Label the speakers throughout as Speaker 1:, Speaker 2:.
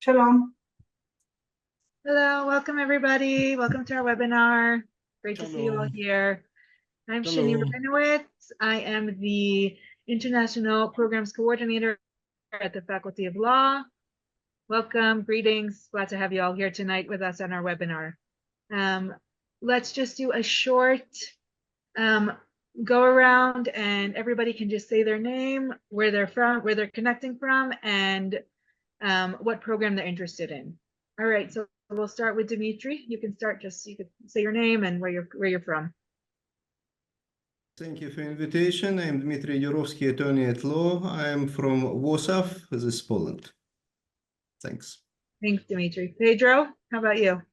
Speaker 1: Shalom.
Speaker 2: Hello, welcome everybody. Welcome to our webinar. Great to see you all here. I'm Shani Rabinowitz. I am the International Programs Coordinator at the Faculty of Law. Welcome, greetings. Glad to have you all here tonight with us on our webinar. Let's just do a short go around and everybody can just say their name, where they're from, where they're connecting from, and what program they're interested in. All right, so we'll start with Dimitri. You can start, you could say your name and where you're from.
Speaker 3: Thank you for the invitation. I'm Dmitry Yurovsky, attorney at law. I'm from Warsaw, this is Poland. Thanks.
Speaker 2: Thanks, Dimitri. Pedro, how about you?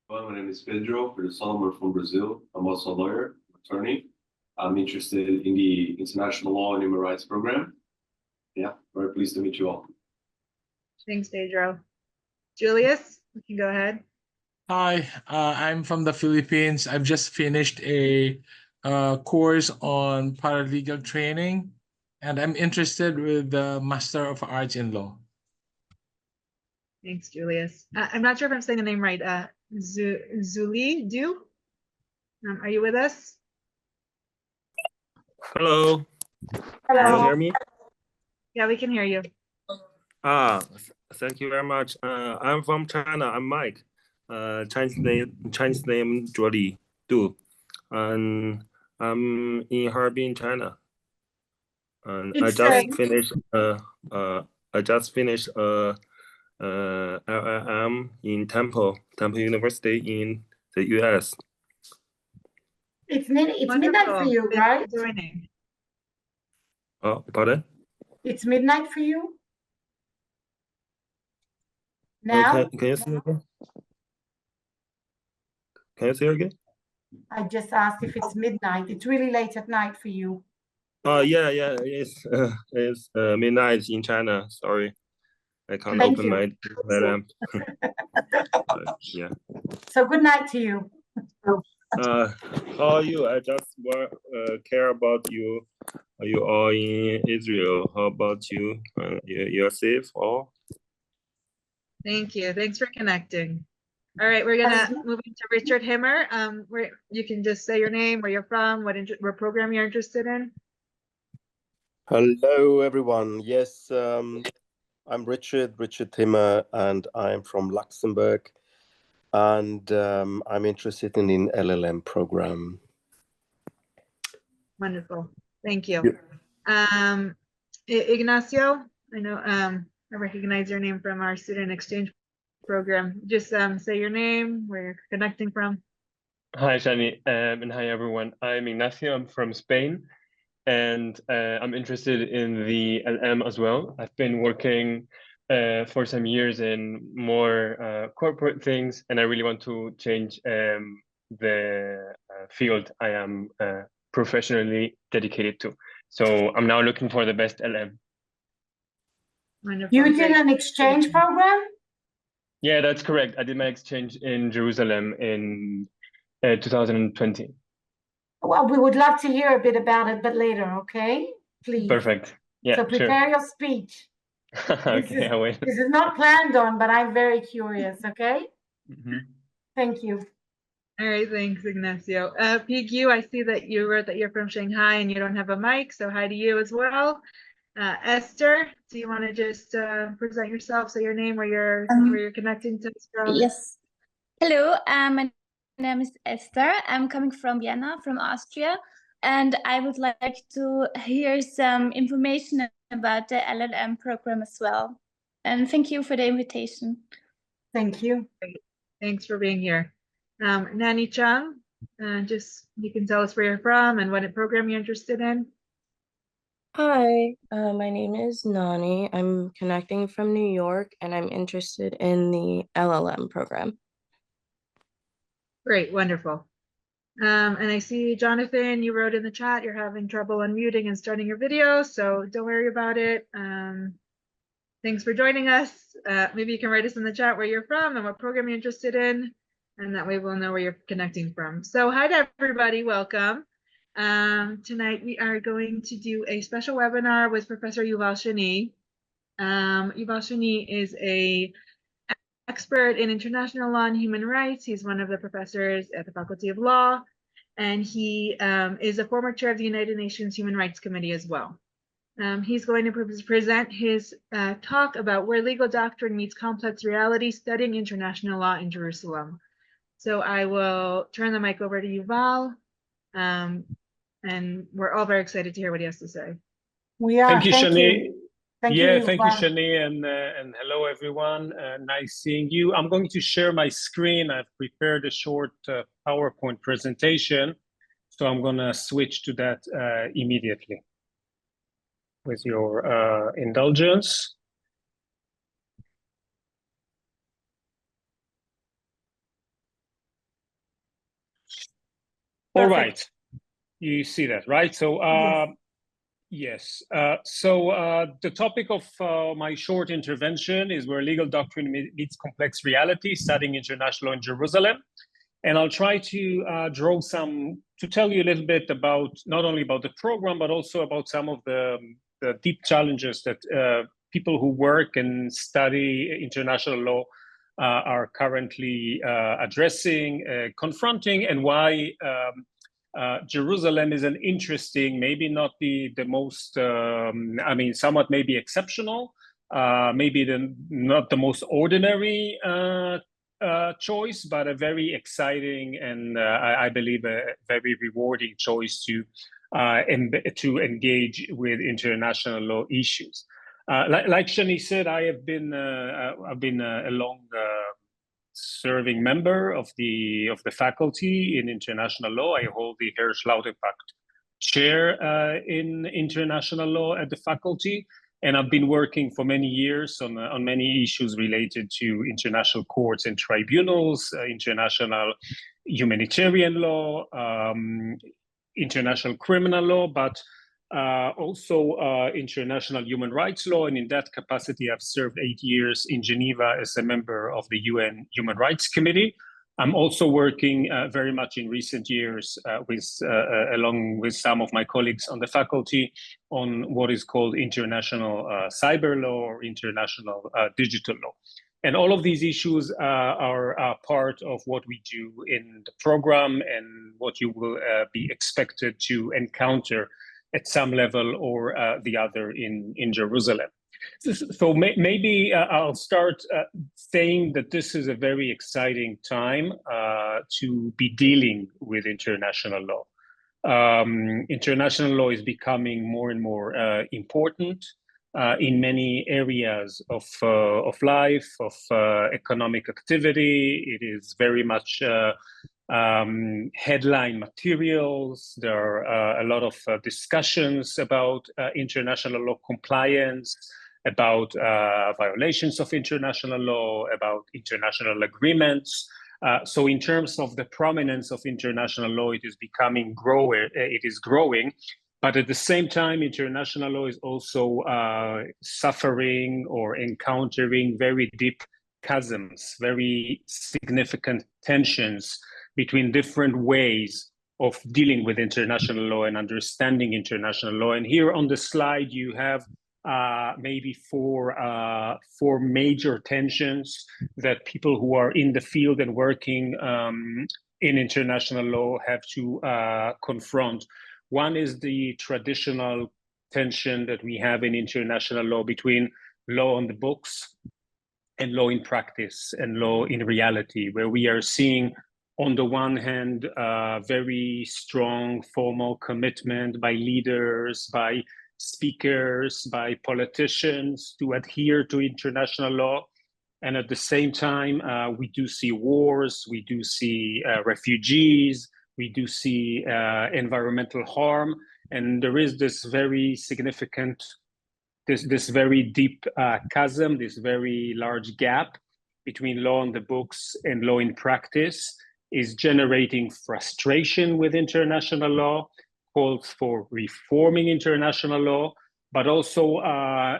Speaker 4: Well, my name is Pedro I'm from Brazil. I'm also a lawyer, attorney. I'm interested in the International Law and Human Rights program. Yeah, very pleased to meet you all.
Speaker 2: Thanks, Pedro. Julius, you can go ahead.
Speaker 5: Hi, I'm from the Philippines. I've just finished a course on paralegal training, and I'm interested with the Master of Arts in Law.
Speaker 2: Thanks, Julius. I'm not sure if I'm saying the name right. Zuli Du, are you with us?
Speaker 6: Hello.
Speaker 2: Hello.
Speaker 6: Can you hear me?
Speaker 2: Yeah, we can hear you.
Speaker 6: Thank you very much. I'm from China. I'm Mike. Chinese name Julie Du, and I'm in Harbin, China. And I just finished LLM in Temple University in the US.
Speaker 1: It's midnight for you, right?
Speaker 6: Oh, pardon?
Speaker 1: It's midnight for you now?
Speaker 6: Can you say again? Can you say again?
Speaker 1: I just asked if it's midnight. It's really late at night for you.
Speaker 6: Oh, yeah, it's midnight in China. Sorry, I can't open my lamp. Yeah.
Speaker 1: So good night to you.
Speaker 6: How are you? I just care about you. Are you all in Israel? How about you? You're safe all?
Speaker 2: Thank you. Thanks for connecting. All right, we're gonna move into Richard Himmer. Where you can just say your name, where you're from, what program you're interested in.
Speaker 7: Hello, everyone. Yes, I'm Richard Himmer, and I'm from Luxembourg, and I'm interested in the LLM program.
Speaker 2: Wonderful. Thank you. Yeah. Ignacio, I know I recognize your name from our student exchange program. Just say your name, where you're connecting from.
Speaker 8: Hi, Shani, and hi, everyone. I'm Ignacio. I'm from Spain, and I'm interested in the LM as well. I've been working for some years in more corporate things, and I really want to change the field I am professionally dedicated to. So I'm now looking for the best LM.
Speaker 2: Wonderful.
Speaker 1: You did an exchange program?
Speaker 8: Yeah, that's correct. I did my exchange in Jerusalem in 2020.
Speaker 1: Well, we would love to hear a bit about it, but later, okay? Please.
Speaker 8: Perfect. Yeah,
Speaker 1: so prepare your speech.
Speaker 8: Okay, I will.
Speaker 1: This is not planned on, but I'm very curious, okay? Thank you.
Speaker 2: All right, thanks, Ignacio. PQ, I see that you wrote that you're from Shanghai and you don't have a mic, so hi to you as well. Esther, do you want to just present yourself, say your name, where you're connecting to us from?
Speaker 9: Yes. Hello, my name is Esther. I'm coming from Vienna, from Austria, and I would like to hear some information about the LLM program as well. And thank you for the invitation.
Speaker 1: Thank you.
Speaker 2: Great. Thanks for being here. Nani Chung, just you can tell us where you're from and what program you're interested in.
Speaker 10: Hi, my name is Nani. I'm connecting from New York, and I'm interested in the LLM program.
Speaker 2: Great, wonderful. And I see, Jonathan, you wrote in the chat you're having trouble unmuting and starting your video, so don't worry about it. Thanks for joining us. Maybe you can write us in the chat where you're from and what program you're interested in, and that way we'll know where you're connecting from. So hi to everybody, welcome. Tonight we are going to do a special webinar with Professor Yuval Shani. Yuval Shani is a expert in international law and human rights. He's one of the professors at the Faculty of Law, and he is a former chair of the United Nations Human Rights Committee as well. He's going to present his talk about where legal doctrine meets complex reality, studying international law in Jerusalem. So I will turn the mic over to Yuval, and we're all very excited to hear what he has to say.
Speaker 1: We are.
Speaker 11: Thank you, Shani.
Speaker 1: Thank
Speaker 11: yeah,
Speaker 1: you,
Speaker 11: thank you,
Speaker 1: Yuval.
Speaker 11: Shani, and hello, everyone. Nice seeing you. I'm going to share my screen. I've prepared a short PowerPoint presentation, so I'm going to switch to that immediately with your indulgence. All right, you see that, right? So, yes. The topic of my short intervention is where legal doctrine meets complex reality, studying international law in Jerusalem. And I'll try to tell you a little bit about, not only about the program, but also about some of the deep challenges that people who work and study international law are currently addressing, confronting, and why Jerusalem is an interesting, maybe not the most, somewhat maybe exceptional, maybe not the most ordinary choice, but a very exciting and I believe a very rewarding choice to engage with international law issues. Like Shani said, I've been a long serving member of the faculty in international law. I hold the Hirsch Lautenbach chair in international law at the faculty, and I've been working for many years on many issues related to international courts and tribunals, international humanitarian law, international criminal law, but also international human rights law. And in that capacity, I've served 8 years in Geneva as a member of the UN Human Rights Committee. I'm also working very much in recent years along with some of my colleagues on the faculty on what is called international cyber law or international digital law. And all of these issues are part of what we do in the program and what you will be expected to encounter at some level or the other in Jerusalem. So maybe I'll start saying that this is a very exciting time to be dealing with international law. International law is becoming more and more important in many areas of life, of economic activity. It is very much headline materials. There are a lot of discussions about international law compliance, about violations of international law, about international agreements. So in terms of the prominence of international law, it is growing. But at the same time, international law is also suffering or encountering very deep chasms, very significant tensions between different ways of dealing with international law and understanding international law. And here on the slide, you have maybe four major tensions that people who are in the field and working in international law have to confront. One is the traditional tension that we have in international law between law on the books and law in practice and law in reality, where we are seeing, on the one hand, very strong formal commitment by leaders, by speakers, by politicians to adhere to international law. And at the same time, we do see wars, we do see refugees, we do see environmental harm. And there is this very significant, this very deep chasm, this very large gap between law on the books and law in practice is generating frustration with international law, calls for reforming international law, but also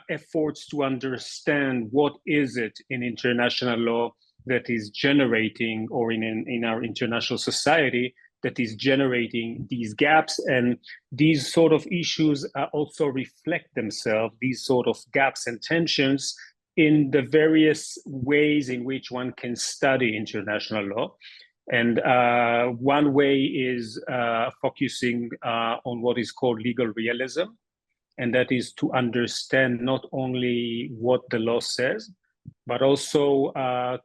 Speaker 11: efforts to understand what is it in international law that is generating, or in our international society, that is generating these gaps. And these sort of issues also reflect themselves, these sort of gaps and tensions, in the various ways in which one can study international law. And one way is focusing on what is called legal realism. And that is to understand not only what the law says, but also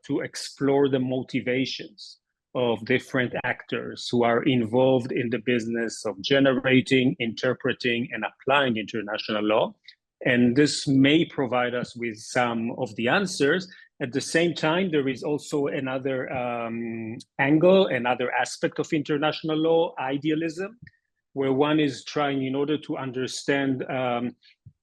Speaker 11: to explore the motivations of different actors who are involved in the business of generating, interpreting, and applying international law. And this may provide us with some of the answers. At the same time, there is also another angle, another aspect of international law, idealism, where one is trying, in order to understand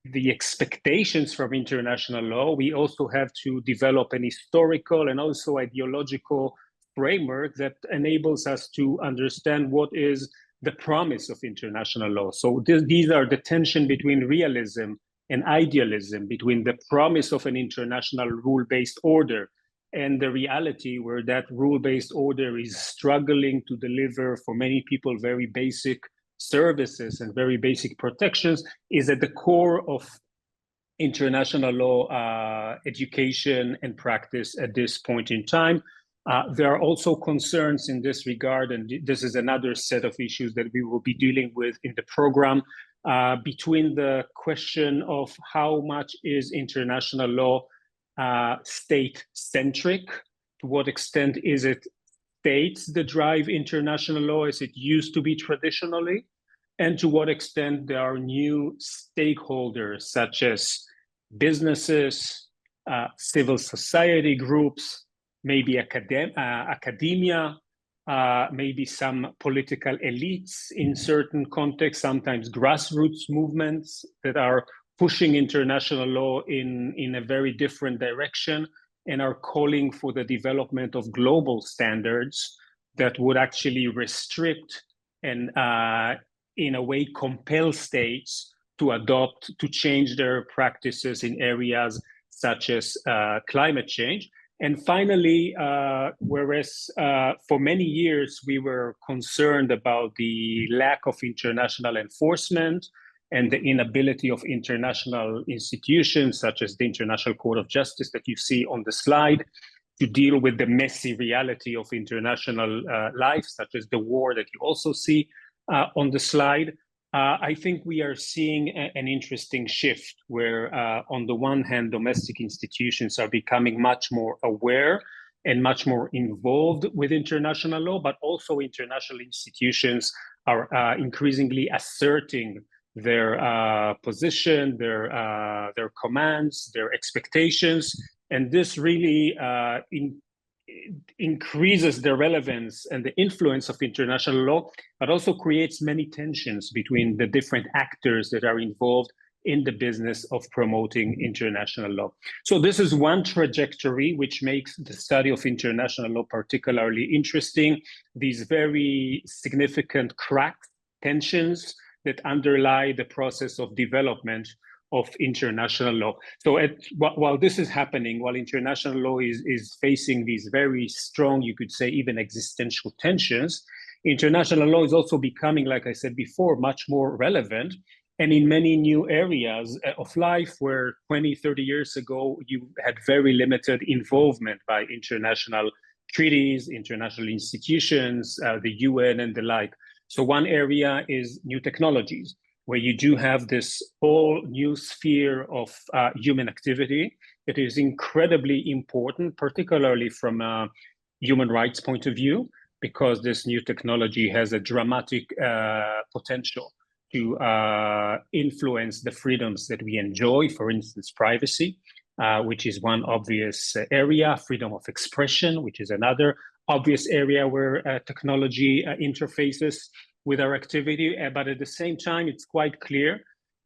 Speaker 11: the expectations from international law, we also have to develop an historical and also ideological framework that enables us to understand what is the promise of international law. So these are the tension between realism and idealism, between the promise of an international rule-based order and the reality where that rule-based order is struggling to deliver for many people very basic services and very basic protections, is at the core of international law education and practice at this point in time. There are also concerns in this regard, and this is another set of issues that we will be dealing with in the program, between the question of how much is international law state-centric, to what extent is it states that drive international law as it used to be traditionally, and to what extent there are new stakeholders such as businesses, civil society groups, maybe academia, maybe some political elites in certain contexts, sometimes grassroots movements that are pushing international law in a very different direction and are calling for the development of global standards that would actually restrict and in a way compel states to adopt, to change their practices in areas such as climate change. And finally, whereas for many years we were concerned about the lack of international enforcement and the inability of international institutions such as the International Court of Justice that you see on the slide to deal with the messy reality of international life, such as the war that you also see on the slide, I think we are seeing an interesting shift where on the one hand, domestic institutions are becoming much more aware and much more involved with international law, but also international institutions are increasingly asserting their position, their commands, their expectations, and this really increases the relevance and the influence of international law, but also creates many tensions between the different actors that are involved in the business of promoting international law. So this is one trajectory which makes the study of international law particularly interesting. These very significant cracks, tensions that underlie the process of development of international law. So while this is happening, while international law is facing these very strong, you could say even existential tensions, international law is also becoming, like I said before, much more relevant. And in many new areas of life where 20, 30 years ago, you had very limited involvement by international treaties, international institutions, the UN and the like. So one area is new technologies, where you do have this whole new sphere of human activity that is incredibly important, particularly from a human rights point of view, because this new technology has a dramatic potential to influence the freedoms that we enjoy, for instance, privacy, which is one obvious area, freedom of expression, which is another obvious area where technology interfaces with our activity. But at the same time, it's quite clear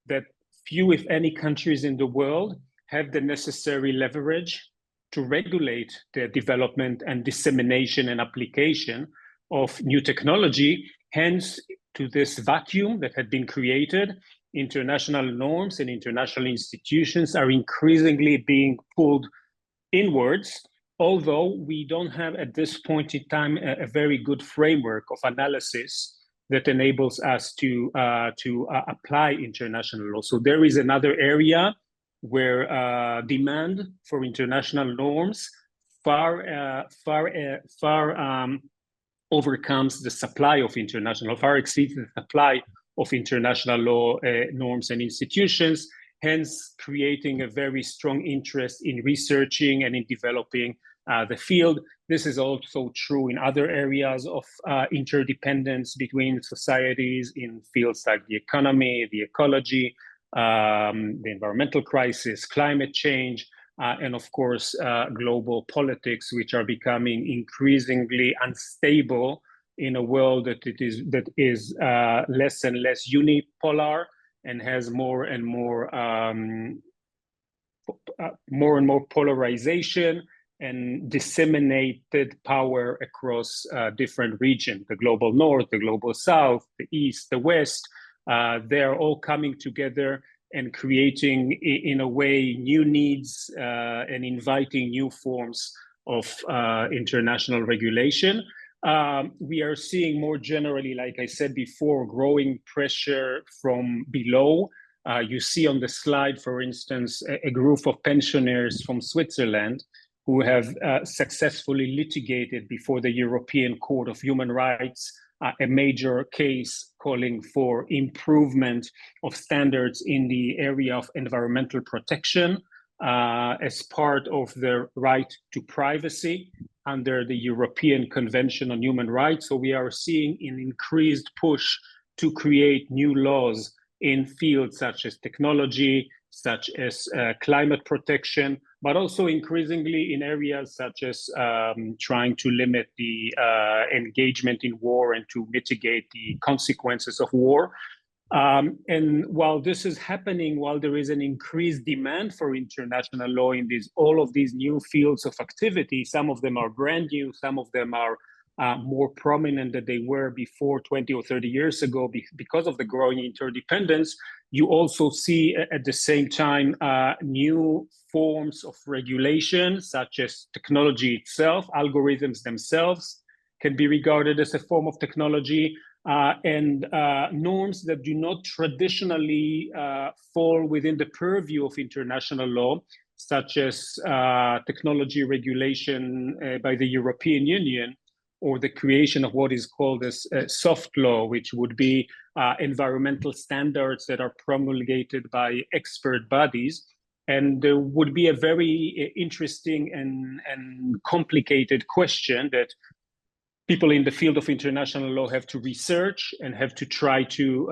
Speaker 11: that few, if any, countries in the world have the necessary leverage to regulate the development and dissemination and application of new technology. Hence, to this vacuum that had been created, international norms and international institutions are increasingly being pulled inwards although we don't have at this point in time a very good framework of analysis that enables us to apply international law. So there is another area where demand for international norms far overcomes the supply of international, far exceeds the supply of international law norms and institutions, hence creating a very strong interest in researching and in developing the field. This is also true in other areas of interdependence between societies in fields like the economy, the ecology, the environmental crisis, climate change, and of course, global politics, which are becoming increasingly unstable in a world that is less and less unipolar and has more and more polarization and disseminated power across different regions, the global north, the global south, the east, the west. They're all coming together and creating, in a way, new needs and inviting new forms of international regulation. We are seeing more generally, like I said before, growing pressure from below. You see on the slide, for instance, a group of pensioners from Switzerland who have successfully litigated before the European Court of Human Rights a major case calling for improvement of standards in the area of environmental protection as part of their right to privacy under the European Convention on Human Rights. So we are seeing an increased push to create new laws in fields such as technology, such as climate protection, but also increasingly in areas such as trying to limit the engagement in war and to mitigate the consequences of war. And while this is happening, while there is an increased demand for international law in all of these new fields of activity, some of them are brand new, some of them are more prominent than they were before 20 or 30 years ago because of the growing interdependence, you also see at the same time new forms of regulation, such as technology itself. Algorithms themselves can be regarded as a form of technology, and norms that do not traditionally fall within the purview of international law, such as technology regulation by the European Union, or the creation of what is called as soft law, which would be environmental standards that are promulgated by expert bodies. And there would be a very interesting and complicated question that people in the field of international law have to research and have to try to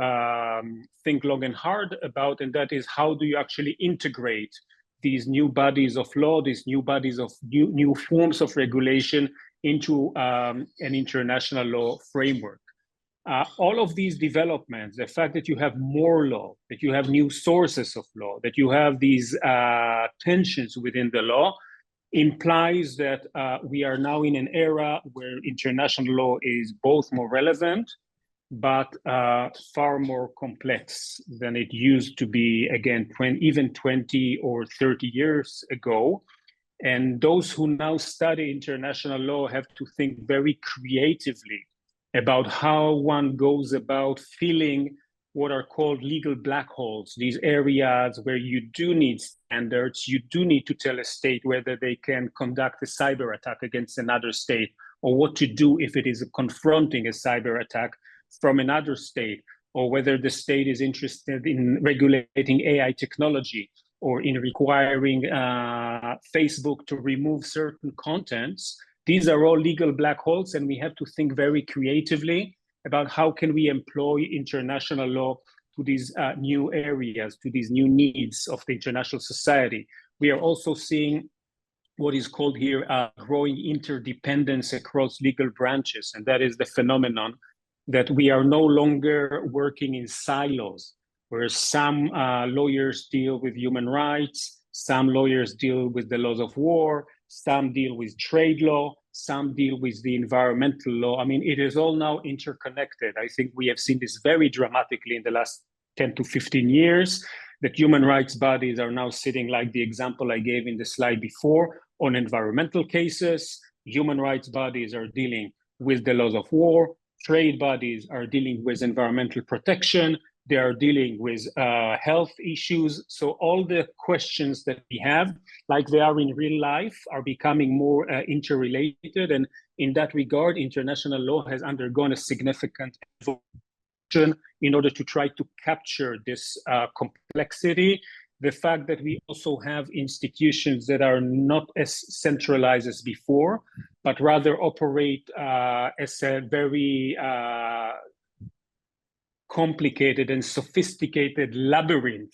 Speaker 11: think long and hard about, and that is, how do you actually integrate these new bodies of law, these new bodies of new forms of regulation into an international law framework. All of these developments, the fact that you have more law, that you have new sources of law, that you have these tensions within the law, implies that we are now in an era where international law is both more relevant, but far more complex than it used to be, again, even 20 or 30 years ago. And those who now study international law have to think very creatively about how one goes about filling what are called legal black holes, these areas where you do need standards, you do need to tell a state whether they can conduct a cyber attack against another state, or what to do if it is confronting a cyber attack from another state, or whether the state is interested in regulating AI technology, or in requiring Facebook to remove certain contents. These are all legal black holes, and we have to think very creatively about how can we employ international law to these new areas, to these new needs of the international society. We are also seeing what is called here growing interdependence across legal branches, and that is the phenomenon that we are no longer working in silos, where some lawyers deal with human rights, some lawyers deal with the laws of war, some deal with trade law, some deal with the environmental law. I mean, it is all now interconnected. I think we have seen this very dramatically in the last 10 to 15 years, that human rights bodies are now sitting, like the example I gave in the slide before, on environmental cases. Human rights bodies are dealing with the laws of war. Trade bodies are dealing with environmental protection. They are dealing with health issues. So all the questions that we have, like they are in real life, are becoming more interrelated. And in that regard, international law has undergone a significant evolution in order to try to capture this complexity. The fact that we also have institutions that are not as centralized as before, but rather operate as a very complicated and sophisticated labyrinth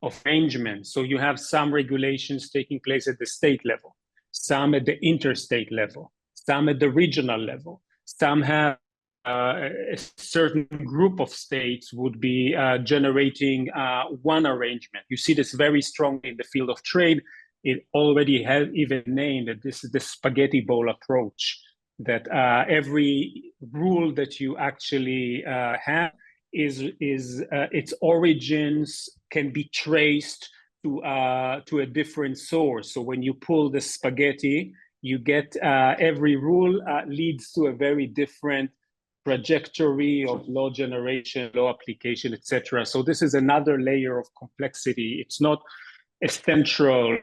Speaker 11: of arrangements. So you have some regulations taking place at the state level, some at the interstate level, some at the regional level, some have a certain group of states would be generating one arrangement. You see this very strongly in the field of trade. It already has even named that this is the spaghetti bowl approach, that every rule that you actually have is its origins can be traced to a different source. So when you pull the spaghetti, you get every rule leads to a very different trajectory of law generation, law application, etc. So this is another layer of complexity. It's not a central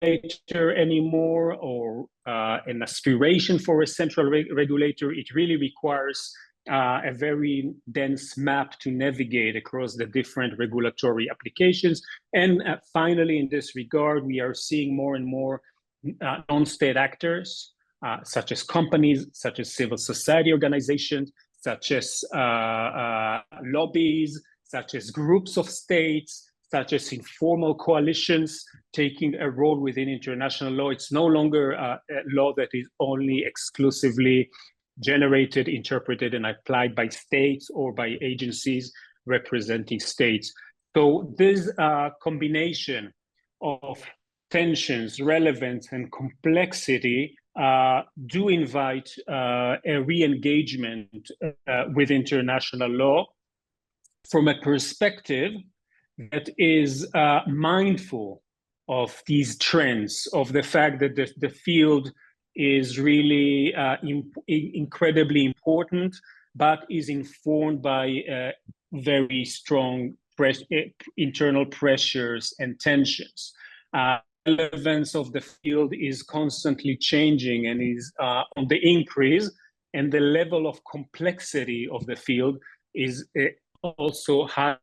Speaker 11: regulator anymore or an aspiration for a central regulator. It really requires a very dense map to navigate across the different regulatory applications. And finally, in this regard, we are seeing more and more non-state actors, such as companies, such as civil society organizations, such as lobbies, such as groups of states, such as informal coalitions taking a role within international law. It's no longer a law that is only exclusively generated, interpreted, and applied by states or by agencies representing states. So this combination of tensions, relevance, and complexity do invite a re-engagement with international law from a perspective that is mindful of these trends, of the fact that the field is really incredibly important, but is informed by very strong internal pressures and tensions. Relevance of the field is constantly changing and is on the increase, and the level of complexity of the field is also high.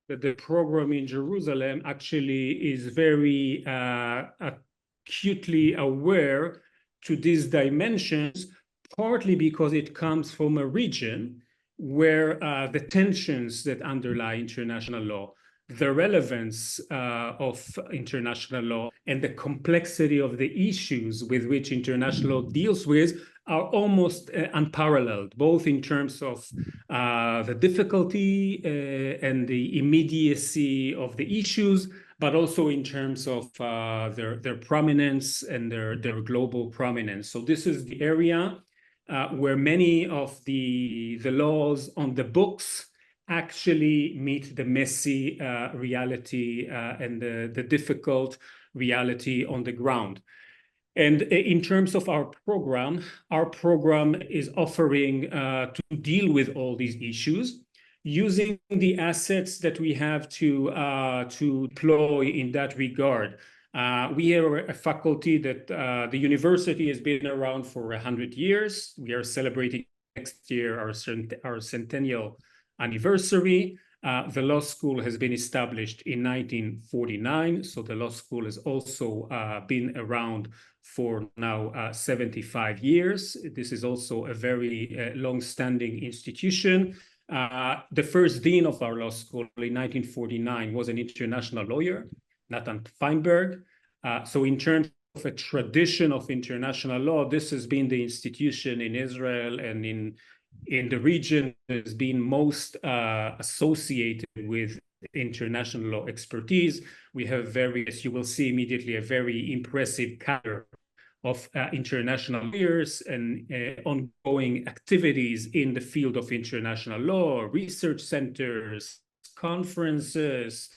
Speaker 11: The program in Jerusalem actually is very acutely aware to these dimensions, partly because it comes from a region where the tensions that underlie international law, the relevance of international law, and the complexity of the issues with which international law deals with are almost unparalleled, both in terms of the difficulty and the immediacy of the issues, but also in terms of their prominence and their global prominence. So this is the area where many of the laws on the books actually meet the messy reality and the difficult reality on the ground. And in terms of our program is offering to deal with all these issues using the assets that we have to deploy in that regard. We are a faculty that the university has been around for 100 years. We are celebrating next year our centennial anniversary. The law school has been established in 1949, so the law school has also been around for now 75 years. This is also a very long-standing institution. The first dean of our law school in 1949 was an international lawyer, Nathan Feinberg. So in terms of a tradition of international law, this has been the institution in Israel and in the region that has been most associated with international law expertise. We have as you will see immediately, a very impressive cadre of international lawyers and ongoing activities in the field of international law, research centers, conferences,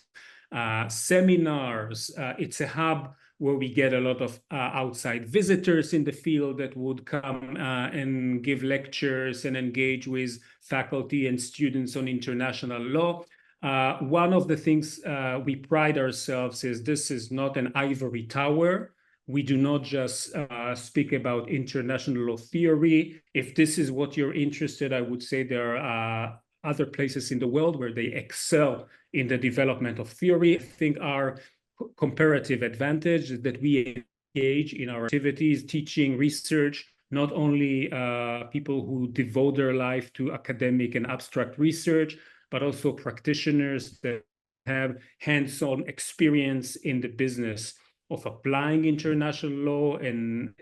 Speaker 11: seminars. It's a hub where we get a lot of outside visitors in the field that would come and give lectures and engage with faculty and students on international law. One of the things we pride ourselves is this is not an ivory tower. We do not just speak about international law theory. If this is what you're interested, I would say there are other places in the world where they excel in the development of theory. I think our comparative advantage is that we engage in our activities, teaching, research, not only people who devote their life to academic and abstract research, but also practitioners that have hands-on experience in the business of applying international law and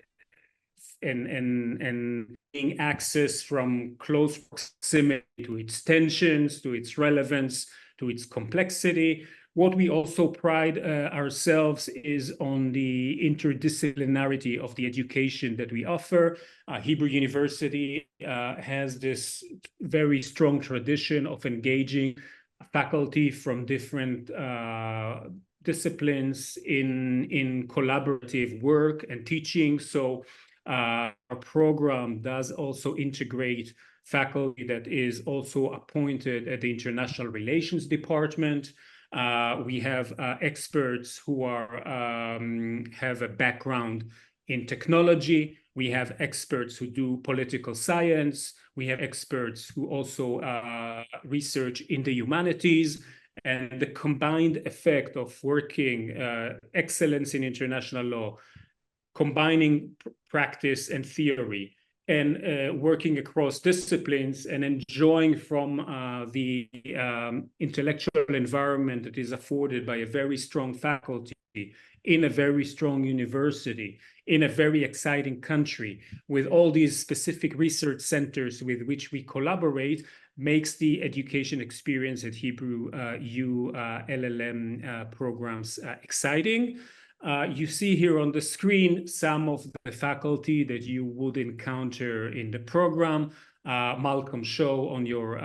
Speaker 11: getting access from close proximity to its tensions, to its relevance, to its complexity. What we also pride ourselves is on the interdisciplinarity of the education that we offer. Hebrew University has this very strong tradition of engaging faculty from different disciplines in collaborative work and teaching. So our program does also integrate faculty that is also appointed at the International Relations Department. We have experts who are have a background in technology. We have experts who do political science. We have experts who also research in the humanities. And the combined effect of working excellence in international law, combining practice and theory, and working across disciplines and enjoying from the intellectual environment that is afforded by a very strong faculty in a very strong university, in a very exciting country, with all these specific research centers with which we collaborate, makes the education experience at Hebrew U LLM programs exciting. You see here on the screen some of the faculty that you would encounter in the program. Malcolm Shaw on your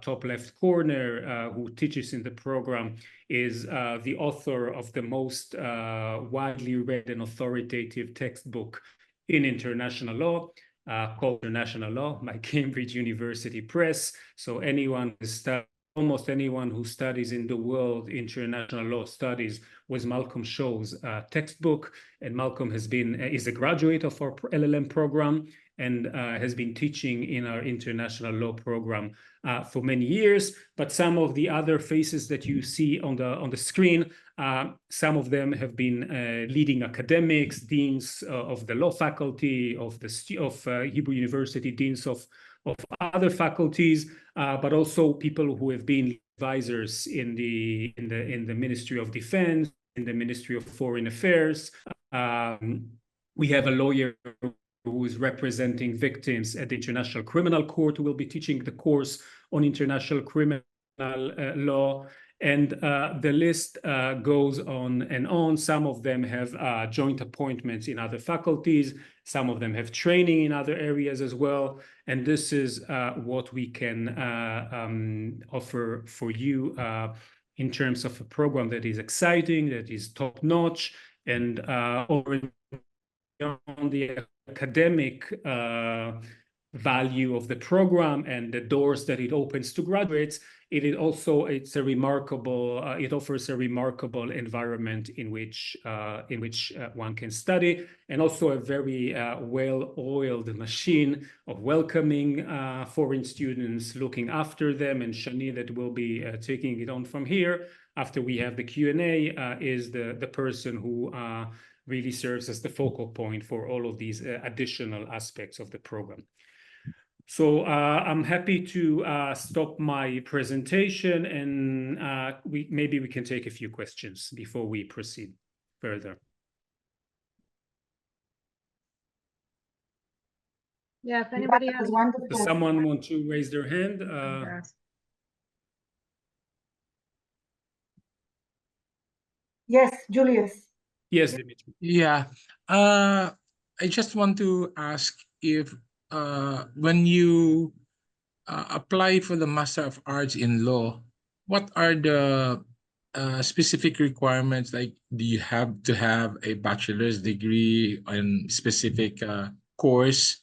Speaker 11: top left corner, who teaches in the program, is the author of the most widely read and authoritative textbook in international law, called International Law by Cambridge University Press. So almost anyone who studies in the world international law studies was Malcolm Shaw's textbook. And Malcolm is a graduate of our LLM program and has been teaching in our international law program for many years. But some of the other faces that you see on the screen, some of them have been leading academics, deans of the law faculty of Hebrew University, deans of other faculties, but also people who have been advisors in the Ministry of Defense, in the Ministry of Foreign Affairs. We have a lawyer who is representing victims at the International Criminal Court, who will be teaching the course on international criminal law. And the list goes on and on. Some of them have joint appointments in other faculties. Some of them have training in other areas as well. And this is what we can offer for you in terms of a program that is exciting, that is top-notch, and over beyond the academic value of the program and the doors that it opens to graduates, it offers a remarkable environment in which one can study, and also a very well-oiled machine of welcoming foreign students, looking after them. And Shani, that will be taking it on from here after we have the Q&A, is the person who really serves as the focal point for all of these additional aspects of the program. So I'm happy to stop my presentation, and maybe we can take a few questions before we proceed further.
Speaker 2: Yeah, if anybody has
Speaker 1: wonderful.
Speaker 11: Does someone want to raise their hand?
Speaker 1: Yes, Julius.
Speaker 11: Yes, Dimitri.
Speaker 5: Yeah. I just want to ask if when you apply for the Master of Arts in Law, what are the specific requirements? Like, do you have to have a bachelor's degree in specific course?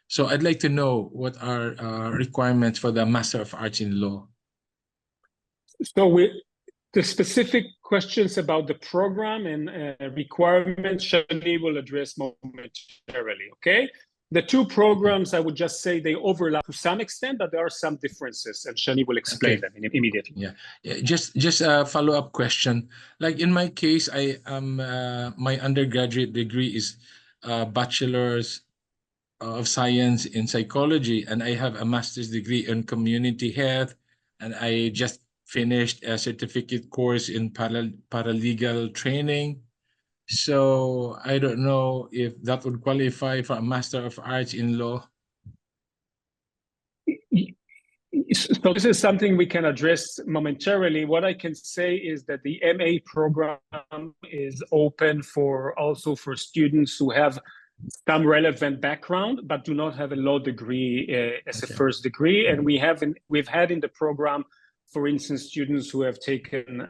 Speaker 5: So I'd like to know what are requirements for the Master of Arts in Law.
Speaker 11: So the specific questions about the program and requirements, Shani will address momentarily, okay? The two programs, I would just say they overlap to some extent, but there are some differences, and Shani will explain them immediately.
Speaker 5: Yeah. Just a follow-up question. Like in my case, I am my undergraduate degree is Bachelor's of Science in Psychology, and I have a master's degree in Community Health, and I just finished a certificate course in paralegal training. So I don't know if that would qualify for a Master of Arts in Law.
Speaker 11: So this is something we can address momentarily. What I can say is that the MA program is open also for students who have some relevant background, but do not have a law degree as a first degree. And we've had in the program, for instance, students who have taken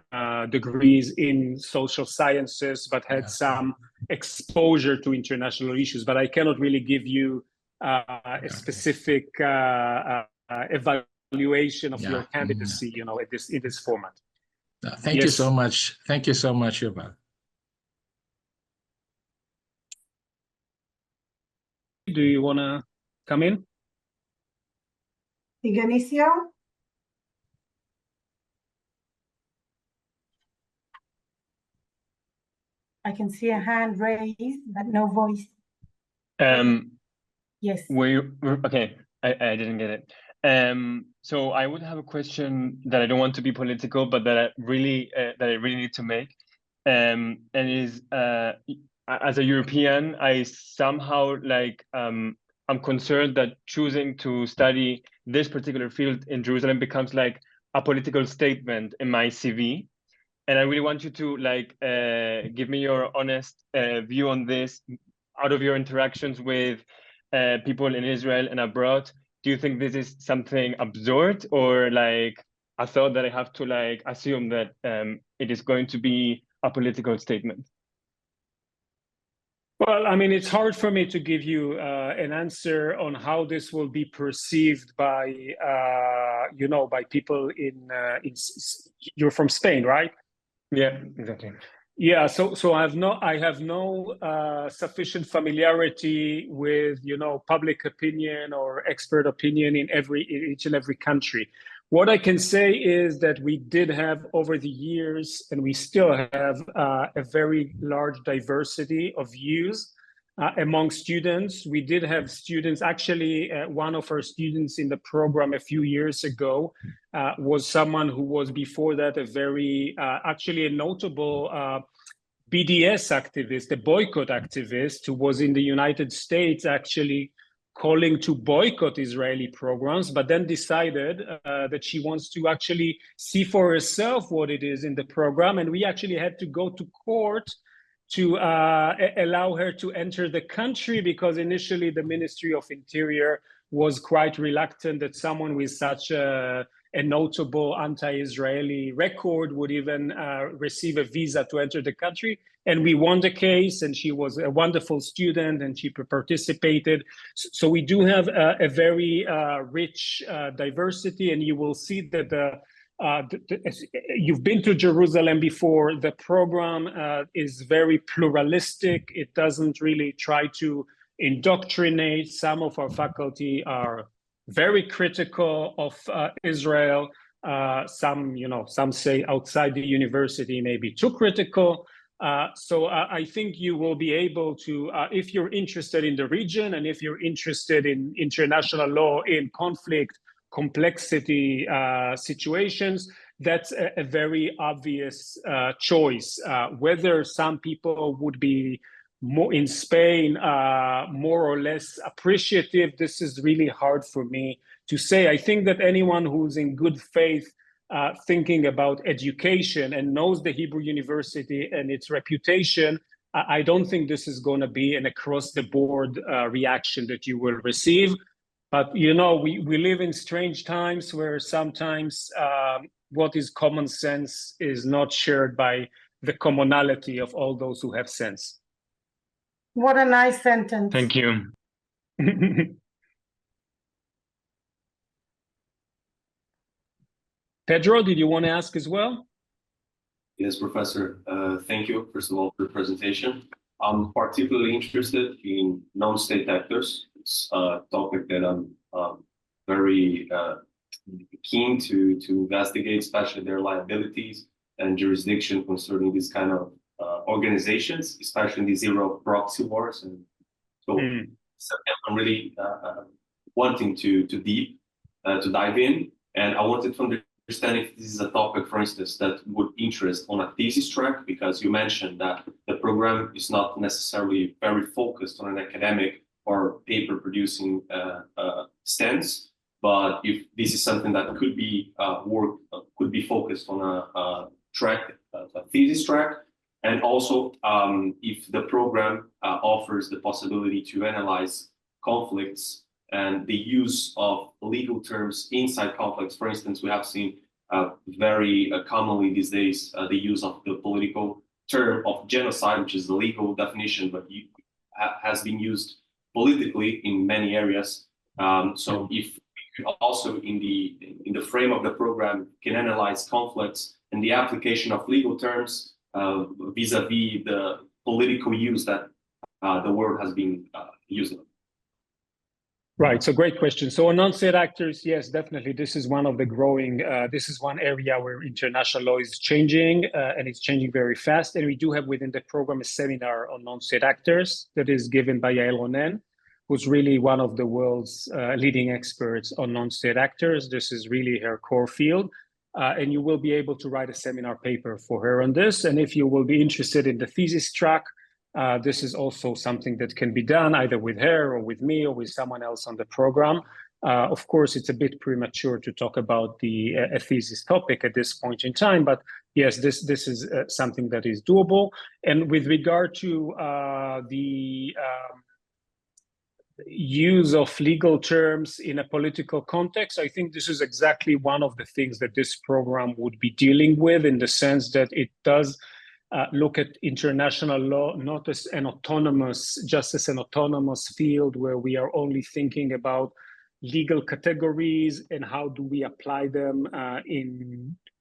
Speaker 11: degrees in social sciences, but had some exposure to international issues. But I cannot really give you a specific evaluation of your candidacy, in this format.
Speaker 5: Thank you so much. Thank you so much, Yuval.
Speaker 11: Do you want to come in?
Speaker 1: Dionisio? I can see a hand raised, but no voice. Yes.
Speaker 8: Okay, I didn't get it. So I would have a question that I don't want to be political, but that I really need to make. And is as a European, I somehow I'm concerned that choosing to study this particular field in Jerusalem becomes like a political statement in my CV. And I really want you to give me your honest view on this out of your interactions with people in Israel and abroad. Do you think this is something absurd, or like a thought that I have to assume that it is going to be a political statement?
Speaker 11: Well, I mean, it's hard for me to give you an answer on how this will be perceived by, by people in you're from Spain, right?
Speaker 8: Yeah, exactly.
Speaker 11: Yeah, so I have no sufficient familiarity with public opinion or expert opinion in each and every country. What I can say is that we did have over the years, and we still have a very large diversity of views among students. We did have students, actually one of our students in the program a few years ago was someone who was before that actually a notable BDS activist, a boycott activist, who was in the United States actually calling to boycott Israeli programs, but then decided that she wants to actually see for herself what it is in the program. And we actually had to go to court to allow her to enter the country, because initially the Ministry of Interior was quite reluctant that someone with such a notable anti-Israeli record would even receive a visa to enter the country. And we won the case, and she was a wonderful student, and she participated. So we do have a very rich diversity, and you will see that you've been to Jerusalem before. The program is very pluralistic. It doesn't really try to indoctrinate. Some of our faculty are very critical of Israel. Some say outside the university maybe too critical. So I think you will be able to, if you're interested in the region, and if you're interested in international law in conflict, complexity situations, that's a very obvious choice. Whether some people would be more in Spain, more or less appreciative, this is really hard for me to say. I think that anyone who's in good faith thinking about education and knows the Hebrew University and its reputation, I don't think this is going to be an across-the-board reaction that you will receive. But you know, we live in strange times where sometimes what is common sense is not shared by the commonality of all those who have sense.
Speaker 1: What a nice sentence.
Speaker 8: Thank you.
Speaker 11: Pedro, did you want to ask as well?
Speaker 4: Yes, Professor. Thank you, first of all, for the presentation. I'm particularly interested in non-state actors. It's a topic that I'm very keen to investigate, especially their liabilities and jurisdiction concerning these kind of organizations, especially in this era of proxy wars. And so, I'm really wanting to dive in, and I wanted to understand if this is a topic, for instance, that would interest on a thesis track, because you mentioned that the program is not necessarily very focused on an academic or paper producing stance, but if this is something that could be could be focused on a track, a thesis track, and also if the program offers the possibility to analyze conflicts and the use of legal terms inside conflicts. For instance, we have seen very commonly these days the use of the political term of genocide, which is the legal definition, but has been used politically in many areas. So if we could also, in the frame of the program, can analyze conflicts and the application of legal terms vis-a-vis the political use that the word has been using.
Speaker 11: Right, so great question. So on non-state actors, yes, definitely. This is one of the growing, this is one area where international law is changing, and it's changing very fast. And we do have within the program a seminar on non-state actors that is given by Yael Ronen, who's really one of the world's leading experts on non-state actors. This is really her core field. And you will be able to write a seminar paper for her on this. And if you will be interested in the thesis track, this is also something that can be done either with her or with me or with someone else on the program. Of course, it's a bit premature to talk about the thesis topic at this point in time, but yes, this is something that is doable. And with regard to the use of legal terms in a political context, I think this is exactly one of the things that this program would be dealing with, in the sense that it does look at international law not as an autonomous, just as an autonomous field where we are only thinking about legal categories and how do we apply them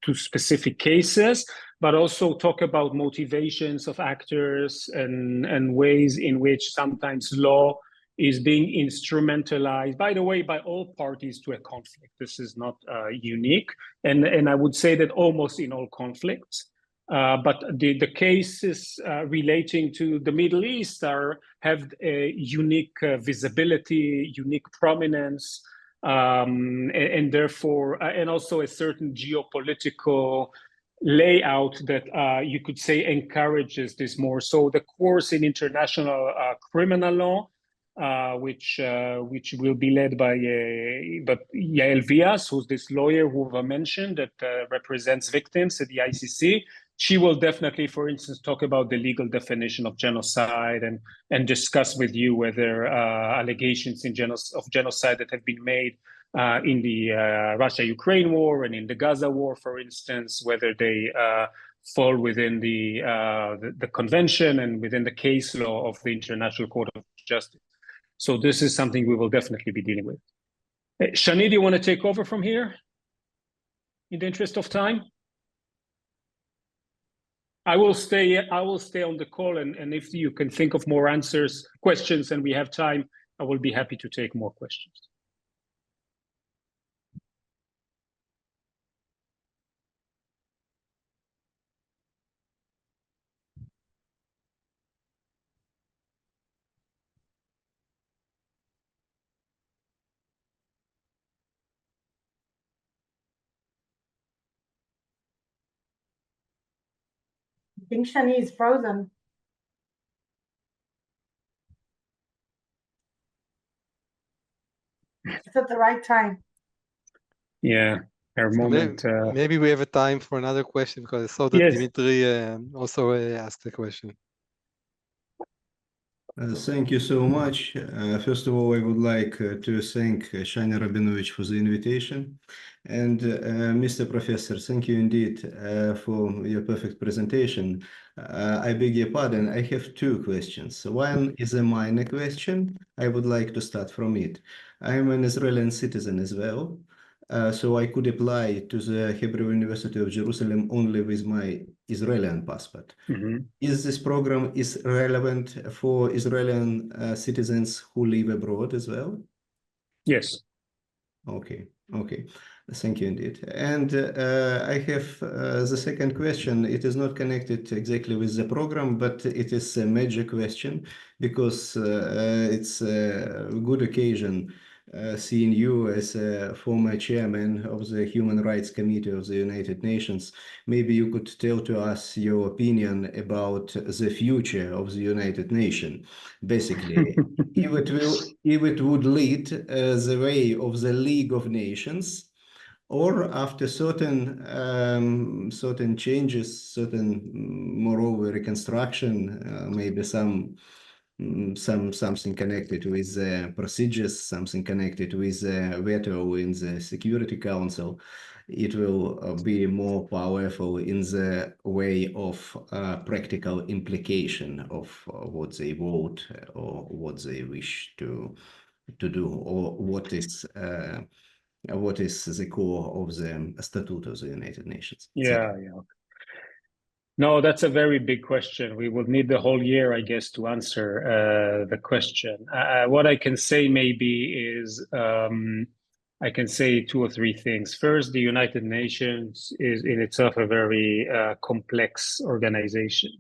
Speaker 11: to specific cases, but also talk about motivations of actors and ways in which sometimes law is being instrumentalized, by the way, by all parties to a conflict. This is not unique. And I would say that almost in all conflicts. But the cases relating to the Middle East have a unique visibility, unique prominence, and therefore, and also a certain geopolitical layout that you could say encourages this more. So the course in international criminal law, which will be led by Yael Vias, who's this lawyer who I mentioned that represents victims at the ICC. She will definitely, for instance, talk about the legal definition of genocide and discuss with you whether allegations of genocide that have been made in the Russia-Ukraine war and in the Gaza war, for instance, whether they fall within the convention and within the case law of the International Court of Justice. So this is something we will definitely be dealing with. Shani, do you want to take over from here in the interest of time? I will stay on the call, and if you can think of more questions, and we have time, I will be happy to take more questions.
Speaker 1: I think Shani is frozen. It's at the right time.
Speaker 11: Yeah, her moment.
Speaker 12: Maybe we have a time for another question, because I saw that
Speaker 11: Yes.
Speaker 12: Dimitri also asked a question.
Speaker 3: Thank you so much. First of all, I would like to thank Shani Rabinovich for the invitation. And Mr. Professor, thank you indeed for your perfect presentation. I beg your pardon, I have two questions. One is a minor question. I would like to start from it. I'm an Israeli citizen as well. So I could apply to the Hebrew University of Jerusalem only with my Israeli passport. Is this program is relevant for Israeli citizens who live abroad as well?
Speaker 11: Yes.
Speaker 3: Okay, okay. Thank you indeed. And I have the second question. It is not connected exactly with the program, but it is a major question because it's a good occasion seeing you as a former chairman of the Human Rights Committee of the United Nations. Maybe you could tell to us your opinion about the future of the United Nations. Basically, if it would lead the way of the League of Nations, or after certain certain changes, certain moreover reconstruction, maybe something connected with the procedures, something connected with the veto in the Security Council, it will be more powerful in the way of practical implication of what they vote or what they wish to do, or what is the core of the Statute of the United Nations?
Speaker 11: Yeah. No, that's a very big question. We will need the whole year, I guess, to answer the question. What I can say maybe is I can say two or three things. First, the United Nations is in itself a very complex organization.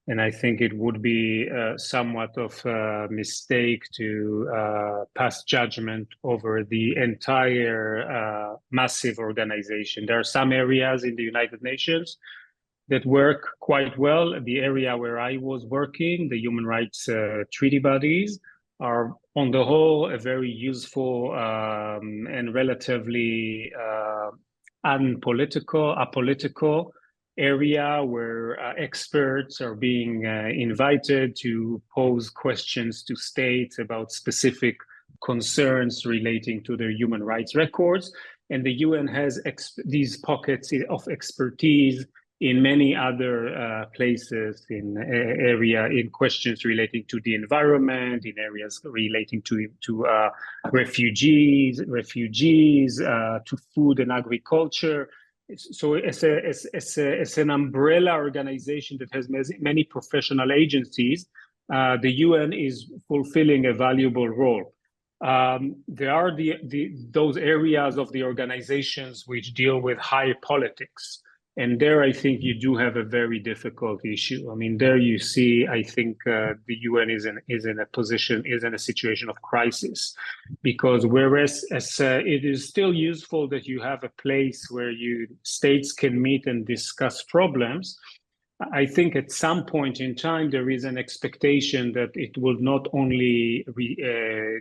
Speaker 11: And I think it would be somewhat of a mistake to pass judgment over the entire massive organization. There are some areas in the United Nations that work quite well. The area where I was working, the human rights treaty bodies, are on the whole a very useful and relatively apolitical area where experts are being invited to pose questions to states about specific concerns relating to their human rights records. And the UN has these pockets of expertise in many other places, in questions relating to the environment, in areas relating to refugees, to food and agriculture. So it's an umbrella organization that has many professional agencies. The UN is fulfilling a valuable role. There are those areas of the organizations which deal with high politics. And there, I think you do have a very difficult issue. I mean, there you see, I think the UN is in a situation of crisis, because whereas it is still useful that you have a place where states can meet and discuss problems, I think at some point in time there is an expectation that it will not only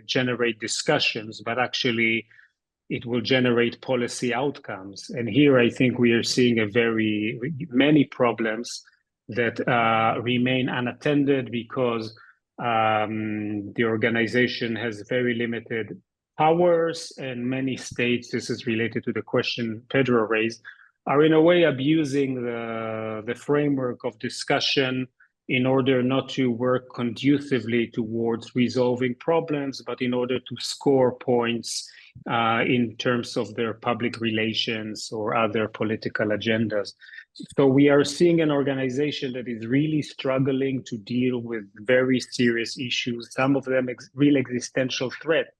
Speaker 11: generate discussions, but actually it will generate policy outcomes. And here I think we are seeing many problems that remain unattended because the organization has very limited powers, and many states, this is related to the question Pedro raised, are in a way abusing the framework of discussion in order not to work conducively towards resolving problems, but in order to score points in terms of their public relations or other political agendas. So we are seeing an organization that is really struggling to deal with very serious issues, some of them real existential threats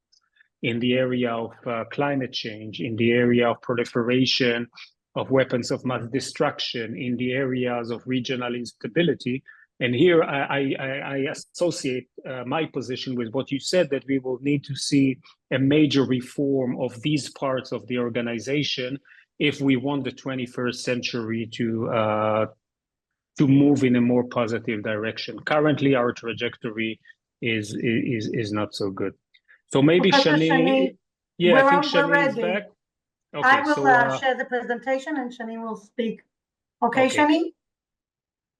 Speaker 11: in the area of climate change, in the area of proliferation of weapons of mass destruction, in the areas of regional instability. And here I associate my position with what you said, that we will need to see a major reform of these parts of the organization if we want the 21st century to move in a more positive direction. Currently, our trajectory is not so good. So maybe Shani, yeah, I think Shani is back. Okay,
Speaker 1: I will share the presentation and Shani will speak. Okay, Shani?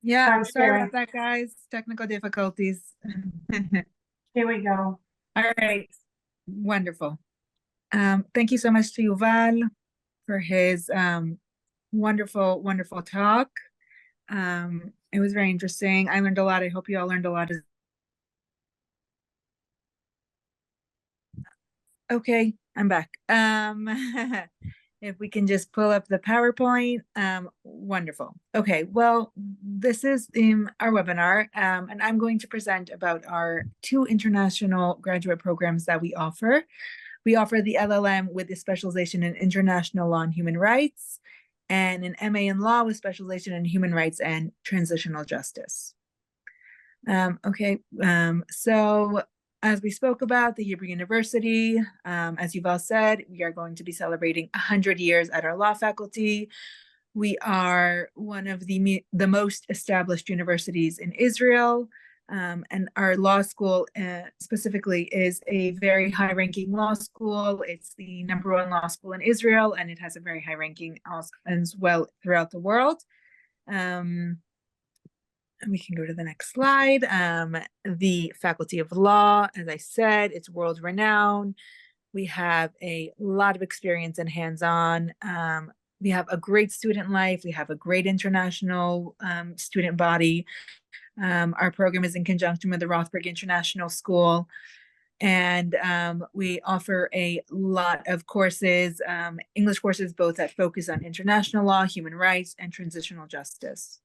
Speaker 2: Yeah,
Speaker 1: Sorry,
Speaker 2: sorry
Speaker 1: Sarah.
Speaker 2: about that, guys. Technical difficulties.
Speaker 1: Here we go.
Speaker 2: All right, wonderful. Thank you so much to Yuval for his wonderful, wonderful talk. It was very interesting. I learned a lot. I hope you all learned a lot. Okay, I'm back. If we can just pull up the PowerPoint, wonderful. Okay, well, this is our webinar, and I'm going to present about our 2 international graduate programs that we offer. We offer the LLM with a specialization in international law and human rights, and an MA in law with specialization in human rights and transitional justice. So as we spoke about the Hebrew University, as you've all said, we are going to be celebrating 100 years at our law faculty. We are one of the most established universities in Israel, and our law school specifically is a very high-ranking law school. It's the #1 law school in Israel, and it has a very high ranking as well throughout the world. And we can go to the next slide. The Faculty of Law, as I said, it's world renowned. We have a lot of experience and hands-on. We have a great student life. We have a great international student body. Our program is in conjunction with the Rothberg International School. And we offer a lot of courses, English courses, both that focus on international law, human rights, and transitional justice.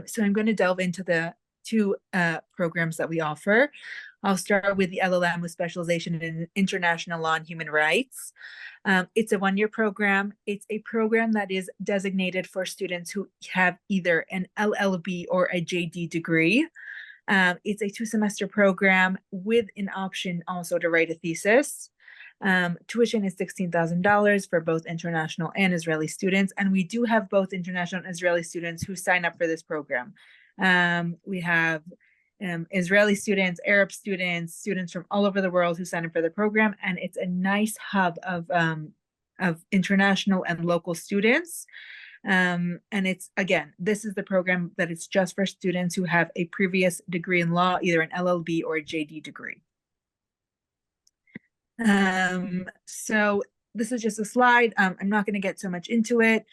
Speaker 2: So I'm going to delve into the 2 programs that we offer. I'll start with the LLM with specialization in international law and human rights. It's a 1-year program. It's a program that is designated for students who have either an LLB or a JD degree. It's a 2-semester program with an option also to write a thesis. Tuition is $16,000 for both international and Israeli students, and we do have both international and Israeli students who sign up for this program. We have Israeli students, Arab students, students from all over the world who sign up for the program, and it's a nice hub of international and local students. And it's, again, this is the program that is just for students who have a previous degree in law, either an LLB or a JD degree. So this is just a slide. I'm not going to get so much into it.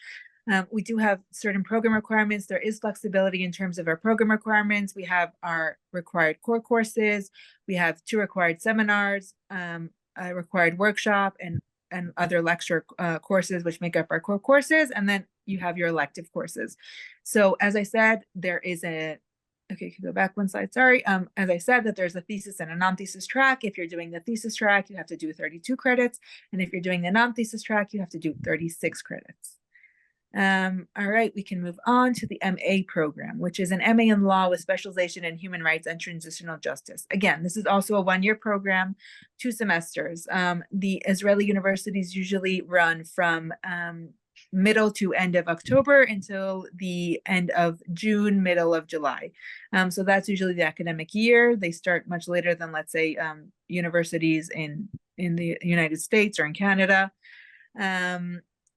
Speaker 2: We do have certain program requirements. There is flexibility in terms of our program requirements. We have our required core courses. We have 2 required seminars, a required workshop, and other lecture courses, which make up our core courses. And then you have your elective courses. So as I said, there is okay, you can go back 1 slide, sorry. As I said, that there's a thesis and a non-thesis track. If you're doing the thesis track, you have to do 32 credits. And if you're doing the non-thesis track, you have to do 36 credits. All right, we can move on to the MA program, which is an MA in law with specialization in human rights and transitional justice. Again, this is also a 1-year program, 2 semesters. The Israeli universities usually run from middle to end of October until the end of June, middle of July. So that's usually the academic year. They start much later than, let's say, universities in the United States or in Canada.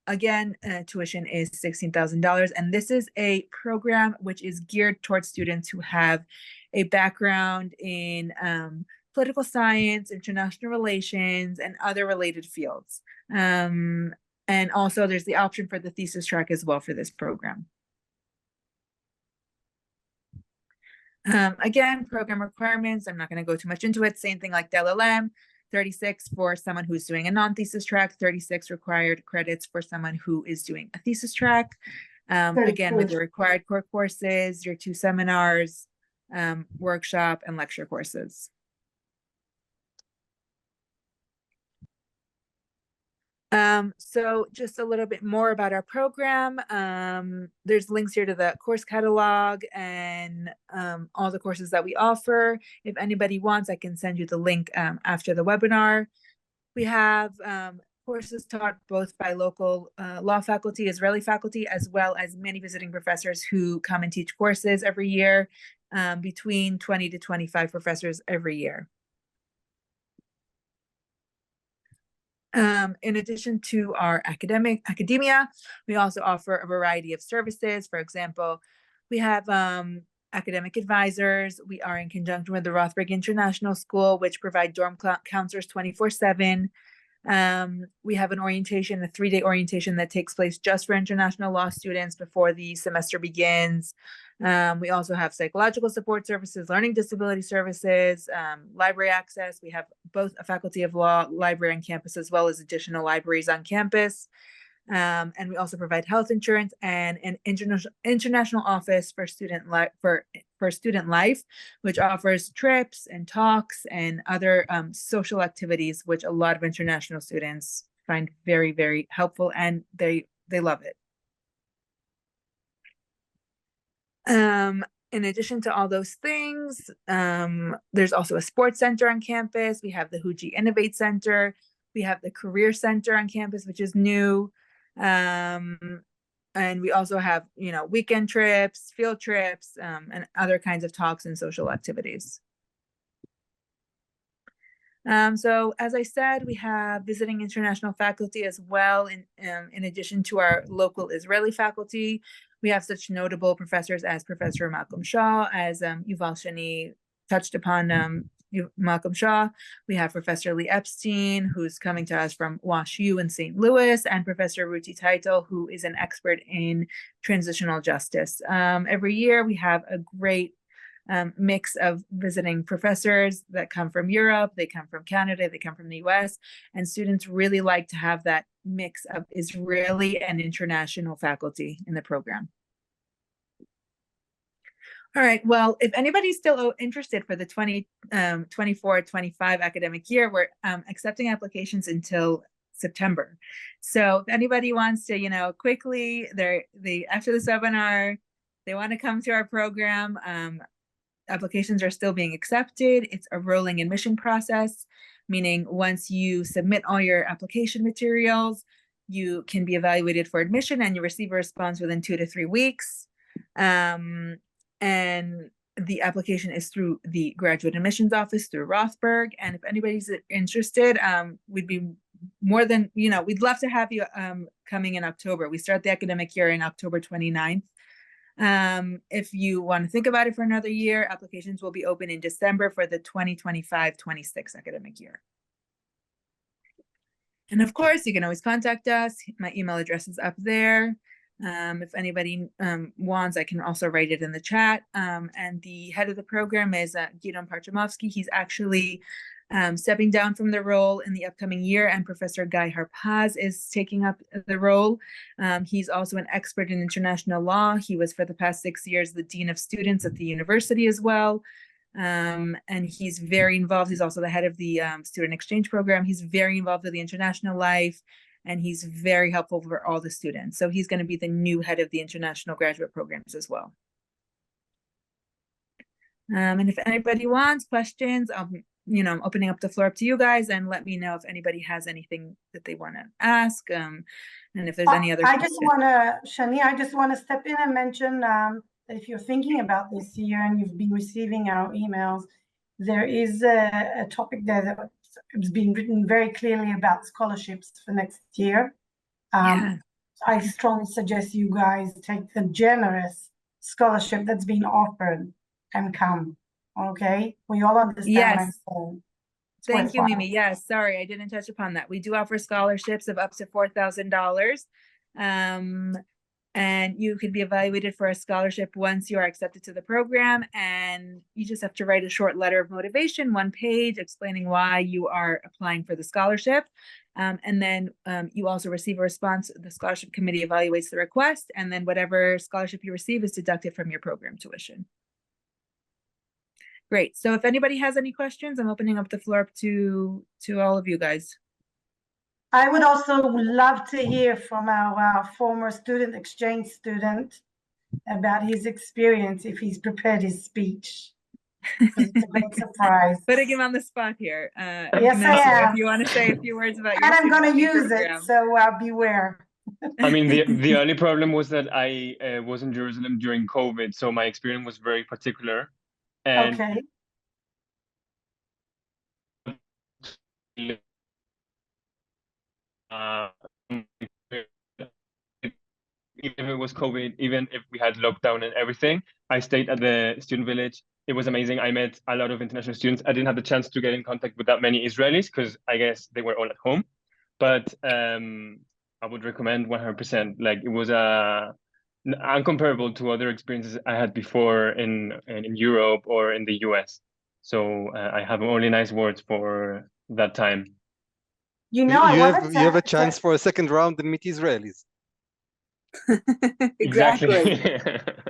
Speaker 2: Again, tuition is $16,000, and this is a program which is geared towards students who have a background in political science, international relations, and other related fields. And also there's the option for the thesis track as well for this program. Again, program requirements, I'm not going to go too much into it. Same thing like the LLM, 36 for someone who's doing a non-thesis track, 36 required credits for someone who is doing a thesis track. Again, with the required core courses, your 2 seminars, workshop, and lecture courses. So just a little bit more about our program. There's links here to the course catalog and all the courses that we offer. If anybody wants, I can send you the link after the webinar. We have courses taught both by local law faculty, Israeli faculty, as well as many visiting professors who come and teach courses every year, between 20 to 25 professors every year. In addition to our academia, we also offer a variety of services. For example, we have academic advisors. We are in conjunction with the Rothberg International School, which provide dorm counselors 24/7. We have an orientation, a 3-day orientation that takes place just for international law students before the semester begins. We also have psychological support services, learning disability services, library access. We have both a faculty of law library on campus as well as additional libraries on campus. And we also provide health insurance and an international office for student life, which offers trips and talks and other social activities, which a lot of international students find very, very helpful, and they love it. In addition to all those things, there's also a sports center on campus. We have the HUJI Innovate Center. We have the Career Center on campus, which is new. And we also have, weekend trips, field trips, and other kinds of talks and social activities. So as I said, we have visiting international faculty as well. In addition to our local Israeli faculty, we have such notable professors as Professor Malcolm Shaw, as Yuval Shani touched upon. Malcolm Shaw. We have Professor Lee Epstein, who's coming to us from Wash U in St. Louis, and Professor Ruti Title, who is an expert in transitional justice. Every year we have a great mix of visiting professors that come from Europe, they come from Canada, they come from the US, and students really like to have that mix of Israeli and international faculty in the program. All right, well, if anybody's still interested for the 2024-25 academic year, we're accepting applications until September. So if anybody wants to, quickly, after this webinar, they want to come to our program, applications are still being accepted. It's a rolling admission process, meaning once you submit all your application materials, you can be evaluated for admission and you receive a response within 2 to 3 weeks. And the application is through the graduate admissions office through Rothberg. And if anybody's interested, we'd be more than, we'd love to have you coming in October. We start the academic year in October 29th. If you want to think about it for another year, applications will be open in December for the 2025-26 academic year. And of course, you can always contact us. My email address is up there. If anybody wants, I can also write it in the chat. And the head of the program is Gidon Parchamovsky. He's actually stepping down from the role in the upcoming year, and Professor Guy Harpaz is taking up the role. He's also an expert in international law. He was for the past 6 years the Dean of Students at the university as well. And he's very involved. He's also the head of the student exchange program. He's very involved with the international life, and he's very helpful for all the students. So he's going to be the new head of the international graduate programs as well. And if anybody wants questions, I'm opening up the floor up to you guys, and let me know if anybody has anything that they want to ask. And if there's any other questions.
Speaker 1: Shani, I just want to step in and mention that if you're thinking about this year and you've been receiving our emails, there is a topic there that it's been written very clearly about scholarships for next year. I strongly suggest you guys take the generous scholarship that's been offered and come. Okay, we all understand.
Speaker 2: Yes. Thank you, Mimi. Yes, sorry, I didn't touch upon that. We do offer scholarships of up to $4,000. And you can be evaluated for a scholarship once you are accepted to the program, and you just have to write a short letter of motivation, 1 page, explaining why you are applying for the scholarship. And then you also receive a response. The scholarship committee evaluates the request, and then whatever scholarship you receive is deducted from your program tuition. Great. So if anybody has any questions, I'm opening up the floor up to all of you guys.
Speaker 1: I would also love to hear from our former student exchange student about his experience, if he's prepared his speech. It's a great surprise.
Speaker 2: Putting him on the spot here.
Speaker 1: Yes, I am.
Speaker 2: If you want to say a few words about your
Speaker 1: and I'm going to use
Speaker 2: program.
Speaker 1: it, so beware.
Speaker 8: I mean, the only problem was that I was in Jerusalem during COVID, so my experience was very particular. And
Speaker 1: okay.
Speaker 8: even if it was COVID, even if we had lockdown and everything, I stayed at the student village. It was amazing. I met a lot of international students. I didn't have the chance to get in contact with that many Israelis because I guess they were all at home. But I would recommend 100%. Like it was uncomparable to other experiences I had before in Europe or in the US. So I have only nice words for that time.
Speaker 1: You know, I wanted
Speaker 12: You have a
Speaker 1: to
Speaker 12: chance for a second round and meet Israelis.
Speaker 8: Exactly.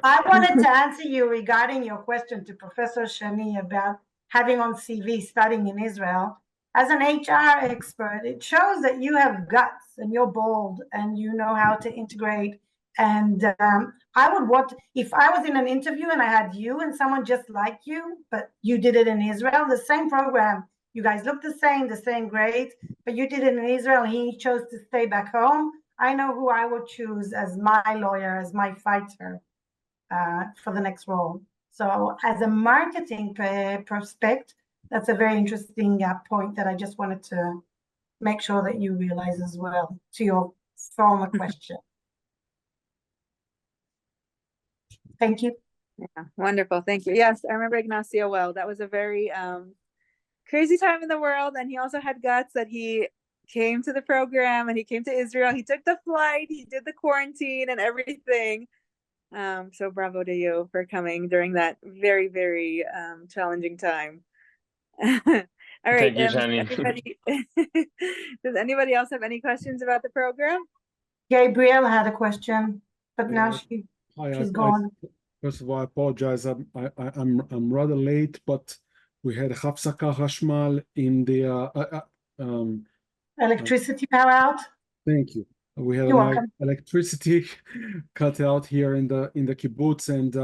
Speaker 1: I wanted to answer you regarding your question to Professor Shani about having on CV studying in Israel. As an HR expert, it shows that you have guts and you're bold and you know how to integrate. And I would want, if I was in an interview and I had you and someone just like you, but you did it in Israel, the same program, you guys look the same grades, but you did it in Israel and he chose to stay back home. I know who I would choose as my lawyer, as my fighter for the next role. So as a marketing prospect, that's a very interesting point that I just wanted to make sure that you realize as well to your former question. Thank you.
Speaker 13: Yeah, wonderful. Thank you. Yes, I remember Ignacio well. That was a very crazy time in the world. And he also had guts that he came to the program and he came to Israel. He took the flight, he did the quarantine and everything. So bravo to you for coming during that very, very challenging time. All right.
Speaker 8: Thank you, Shani.
Speaker 13: Does anybody else have any questions about the program?
Speaker 1: Gabriel had a question, but now she's gone.
Speaker 14: First of all, I apologize. I'm rather late, but we had Hafsaka Hashmal in the
Speaker 1: electricity power out.
Speaker 14: Thank you. We had electricity cut out here in the kibbutz, and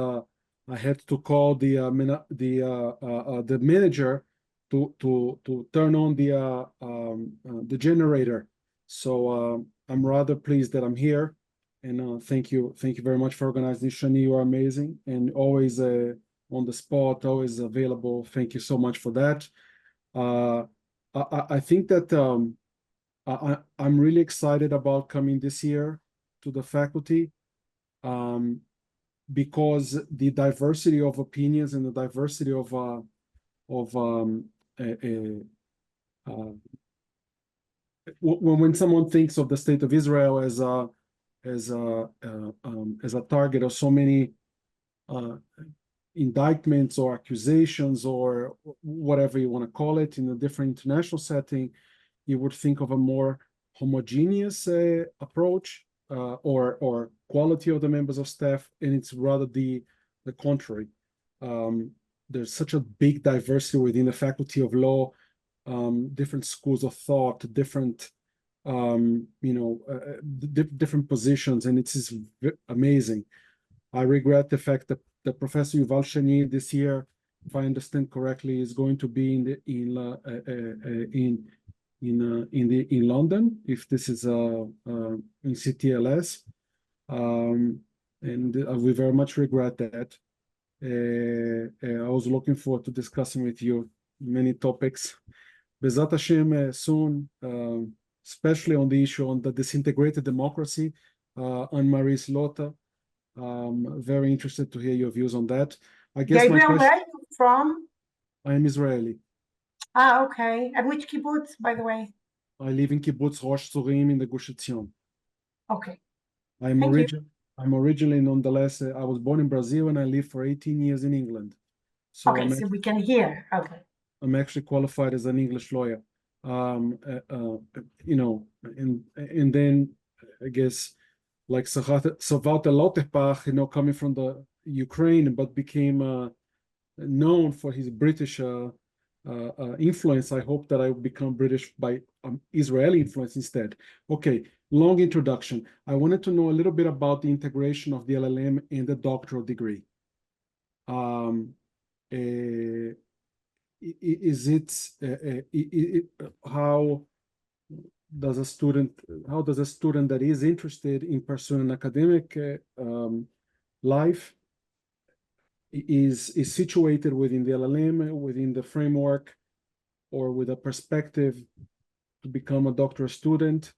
Speaker 14: I had to call the manager to turn on the generator. So I'm rather pleased that I'm here, and thank you very much for organizing. Shani, you are amazing and always on the spot, always available. Thank you so much for that. I think that I'm really excited about coming this year to the faculty because the diversity of opinions and the diversity of when someone thinks of the state of Israel as a target of so many indictments or accusations or whatever you want to call it in a different international setting, you would think of a more homogeneous approach or quality of the members of staff, and it's rather the contrary. There's such a big diversity within the faculty of law, different schools of thought, different different positions, and it is amazing. I regret the fact that the Professor Yuval Shani this year, if I understand correctly, is going to be in London, if this is in CTLS, and we very much regret that. I was looking forward to discussing with you many topics. Bezat Hashem soon, especially on the issue on the disintegrated democracy, Anne-Marie Lota. Very interested to hear your views on that. I guess
Speaker 1: Gabriel, where are you from?
Speaker 14: I am Israeli.
Speaker 1: Ah, okay. And which kibbutz, by the way?
Speaker 14: I live in kibbutz Rosh Tzurim in the Gush Etzion.
Speaker 1: Okay.
Speaker 14: I'm originally, nonetheless, I was born in Brazil and I lived for 18 years in England. So
Speaker 1: okay, so we can hear. Okay.
Speaker 14: I'm actually qualified as an English lawyer. And then I guess like Savata Lotepach, coming from the Ukraine, but became known for his British influence. I hope that I will become British by Israeli influence instead. Okay, long introduction. I wanted to know a little bit about the integration of the LLM and the doctoral degree. How does a student that is interested in pursuing an academic life is situated within the LLM, within the framework, or with a perspective to become a doctoral student?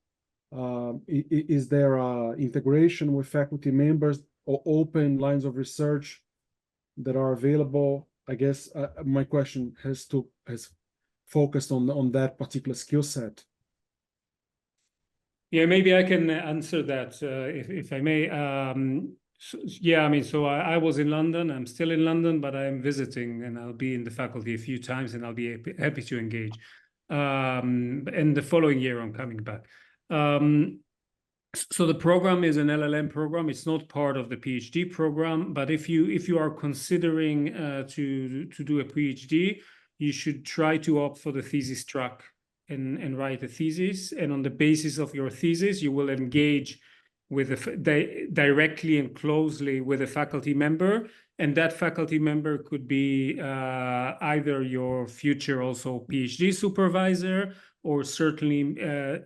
Speaker 14: Is there integration with faculty members or open lines of research that are available? I guess my question has focused on that particular skill set.
Speaker 11: Yeah, maybe I can answer that if I may. Yeah, I mean, so I was in London. I'm still in London, but I'm visiting, and I'll be in the faculty a few times, and I'll be happy to engage. And the following year, I'm coming back. So the program is an LLM program. It's not part of the PhD program, but if you are considering to do a PhD, you should try to opt for the thesis track and write a thesis. And on the basis of your thesis, you will engage with directly and closely with a faculty member. And that faculty member could be either your future also PhD supervisor, or certainly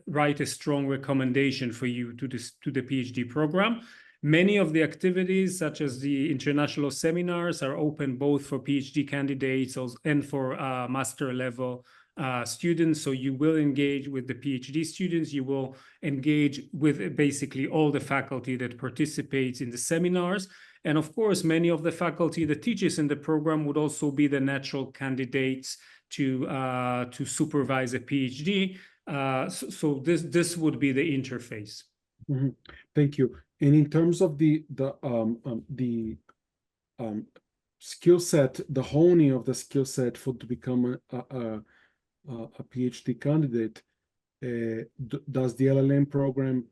Speaker 11: write a strong recommendation for you to the PhD program. Many of the activities, such as the international seminars, are open both for PhD candidates and for master level students. So you will engage with the PhD students. You will engage with basically all the faculty that participates in the seminars. And of course, many of the faculty that teaches in the program would also be the natural candidates to supervise a PhD. So this would be the interface.
Speaker 14: Mm-hmm. Thank you. And in terms of the skill set, the honing of the skill set to become a PhD candidate, does the LLM program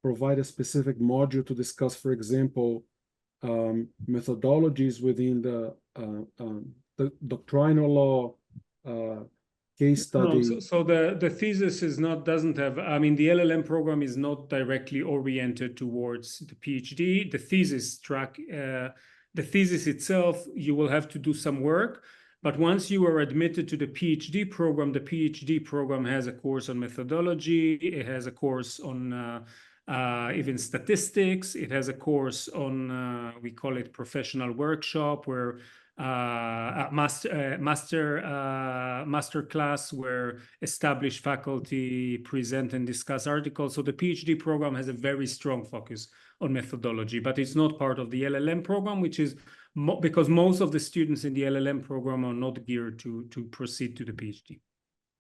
Speaker 14: provide a specific module to discuss, for example, methodologies within the doctrinal law, case study?
Speaker 11: No, so the thesis doesn't have, I mean, the LLM program is not directly oriented towards the PhD. The thesis track, the thesis itself, you will have to do some work. But once you are admitted to the PhD program has a course on methodology. It has a course on even statistics. It has a course on, we call it professional workshop, where master class where established faculty present and discuss articles. So the PhD program has a very strong focus on methodology, but it's not part of the LLM program, which is because most of the students in the LLM program are not geared to proceed to the PhD.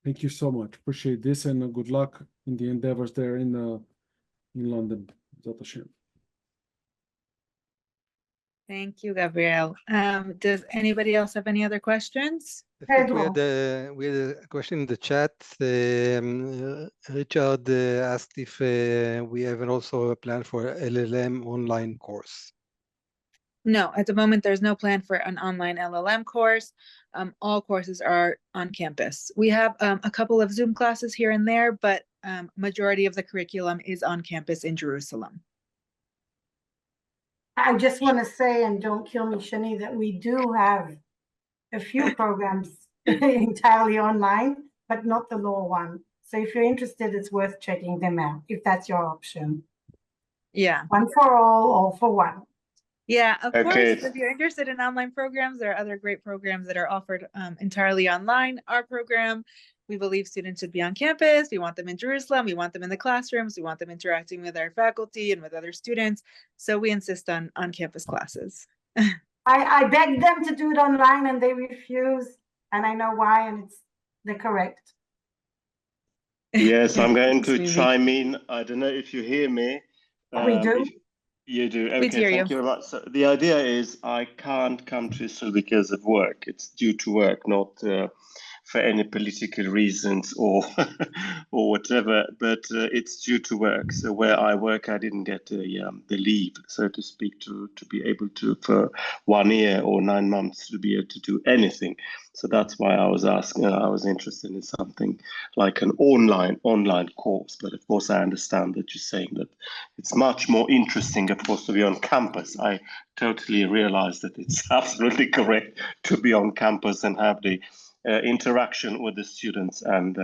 Speaker 14: Thank you so much. Appreciate this, and good luck in the endeavors there in London.
Speaker 13: Thank you, Gabriel. Does anybody else have any other questions?
Speaker 12: I think we had a question in the chat. Richard asked if we have also a plan for LLM online course.
Speaker 13: No, at the moment, there's no plan for an online LLM course. All courses are on campus. We have a couple of Zoom classes here and there, but majority of the curriculum is on campus in Jerusalem.
Speaker 1: I just want to say, and don't kill me, Shani, that we do have a few programs entirely online, but not the law one. So if you're interested, it's worth checking them out, if that's your option.
Speaker 13: Yeah.
Speaker 1: One for all for one.
Speaker 13: Yeah, of course, if you're interested in online programs, there are other great programs that are offered entirely online. Our program, we believe students should be on campus. We want them in Jerusalem. We want them in the classrooms. We want them interacting with our faculty and with other students. So we insist on on-campus classes.
Speaker 1: I begged them to do it online and they refuse. And I know why, and they're correct.
Speaker 15: Yes, I'm going to chime in. I don't know if you hear me.
Speaker 1: We do.
Speaker 15: You do. Okay, thank you very much. So the idea is I can't come to Israel because of work. It's due to work, not for any political reasons or or whatever, but it's due to work. So where I work, I didn't get the leave, so to speak, to be able to, for 1 year or 9 months, to be able to do anything. So that's why I was asking, I was interested in something like an online course. But of course, I understand that you're saying that it's much more interesting, of course, to be on campus. I totally realize that it's absolutely correct to be on campus and have the interaction with the students and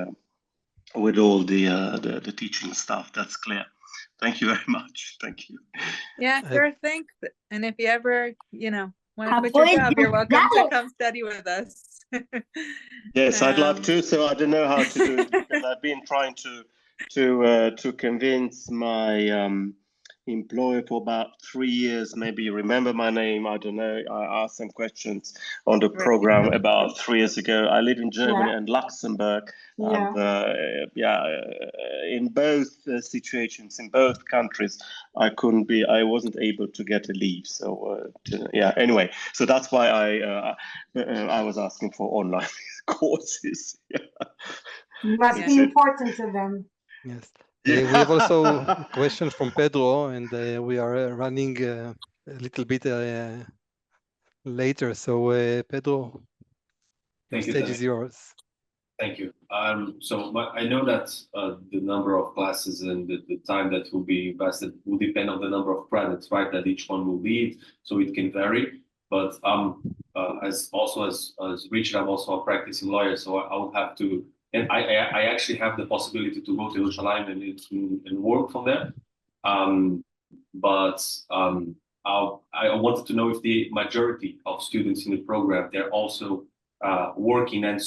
Speaker 15: with all the teaching staff. That's clear. Thank you very much. Thank you.
Speaker 13: Yeah, sure. Thanks. And if you ever, want to quit your job, you're welcome to come study with us.
Speaker 15: Yes, I'd love to. So I don't know how to do it because I've been trying to to convince my employer for about 3 years. Maybe you remember my name. I don't know. I asked some questions on the program about 3 years ago. I live in Germany and Luxembourg. And in both situations, in both countries, I wasn't able to get a leave. So anyway, so that's why I was asking for online courses.
Speaker 1: Must be important to them.
Speaker 12: Yes. We have also a question from Pedro, and we are running a little bit later. So Pedro, the stage is yours.
Speaker 4: Thank you. So I know that the number of classes and the time that will be invested will depend on the number of credits, right? That each one will lead, so it can vary. But as Richard, I'm also a practicing lawyer, so I will have to, and I actually have the possibility to go to Jerusalem and work from there. But I wanted to know if the majority of students in the program, they're also working and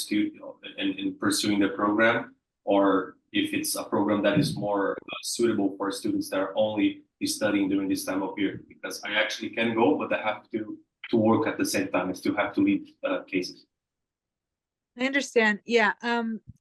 Speaker 4: pursuing the program, or if it's a program that is more suitable for students that are only studying during this time of year. Because I actually can go, but I have to work at the same time. I still have to lead cases.
Speaker 13: I understand. Yeah.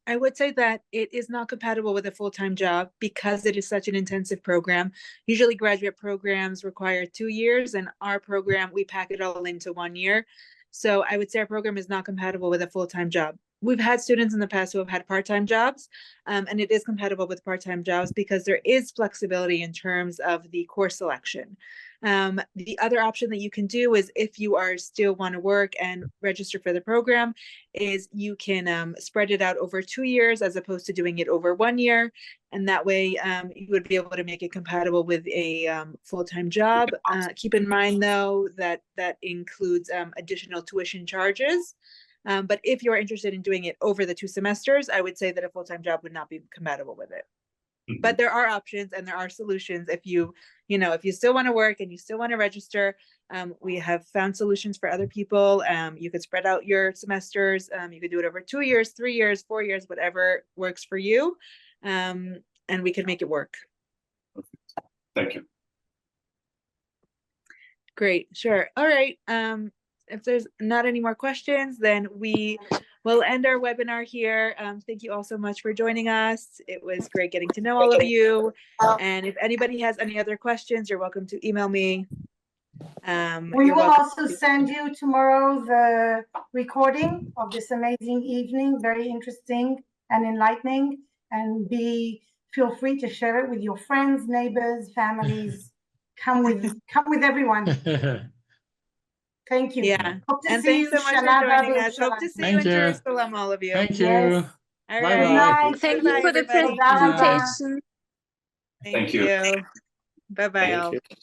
Speaker 13: I would say that it is not compatible with a full-time job because it is such an intensive program. Usually graduate programs require 2 years, and our program, we pack it all into 1 year. So I would say our program is not compatible with a full-time job. We've had students in the past who have had part-time jobs, and it is compatible with part-time jobs because there is flexibility in terms of the course selection. The other option that you can do is, if you are still want to work and register for the program, is you can spread it out over 2 years as opposed to doing it over 1 year. And that way you would be able to make it compatible with a full-time job. Keep in mind, though, that that includes additional tuition charges. But if you're interested in doing it over the 2 semesters, I would say that a full-time job would not be compatible with it. But there are options and there are solutions. If you still want to work and you still want to register, we have found solutions for other people. You could spread out your semesters. You could do it over 2 years, 3 years, 4 years, whatever works for you. And we can make it work.
Speaker 4: Thank you.
Speaker 13: Great, sure. All right. If there's not any more questions, then we will end our webinar here. Thank you all so much for joining us. It was great getting to know all of you. And if anybody has any other questions, you're welcome to email me.
Speaker 1: We will also send you tomorrow the recording of this amazing evening, very interesting and enlightening. And feel free to share it with your friends, neighbors, families. Come with everyone. Thank you.
Speaker 13: Yeah.
Speaker 1: Hope to
Speaker 13: And
Speaker 1: see
Speaker 13: thanks
Speaker 1: you.
Speaker 13: so much for joining us. Hope to see you in
Speaker 5: you.
Speaker 13: Jerusalem, all of you.
Speaker 5: Thank you.
Speaker 1: Yes.
Speaker 13: All
Speaker 5: Bye
Speaker 13: right.
Speaker 5: bye.
Speaker 9: Thank you for the
Speaker 13: everybody.
Speaker 9: presentation.
Speaker 13: Thank you. Bye-bye all.
Speaker 15: Thank you.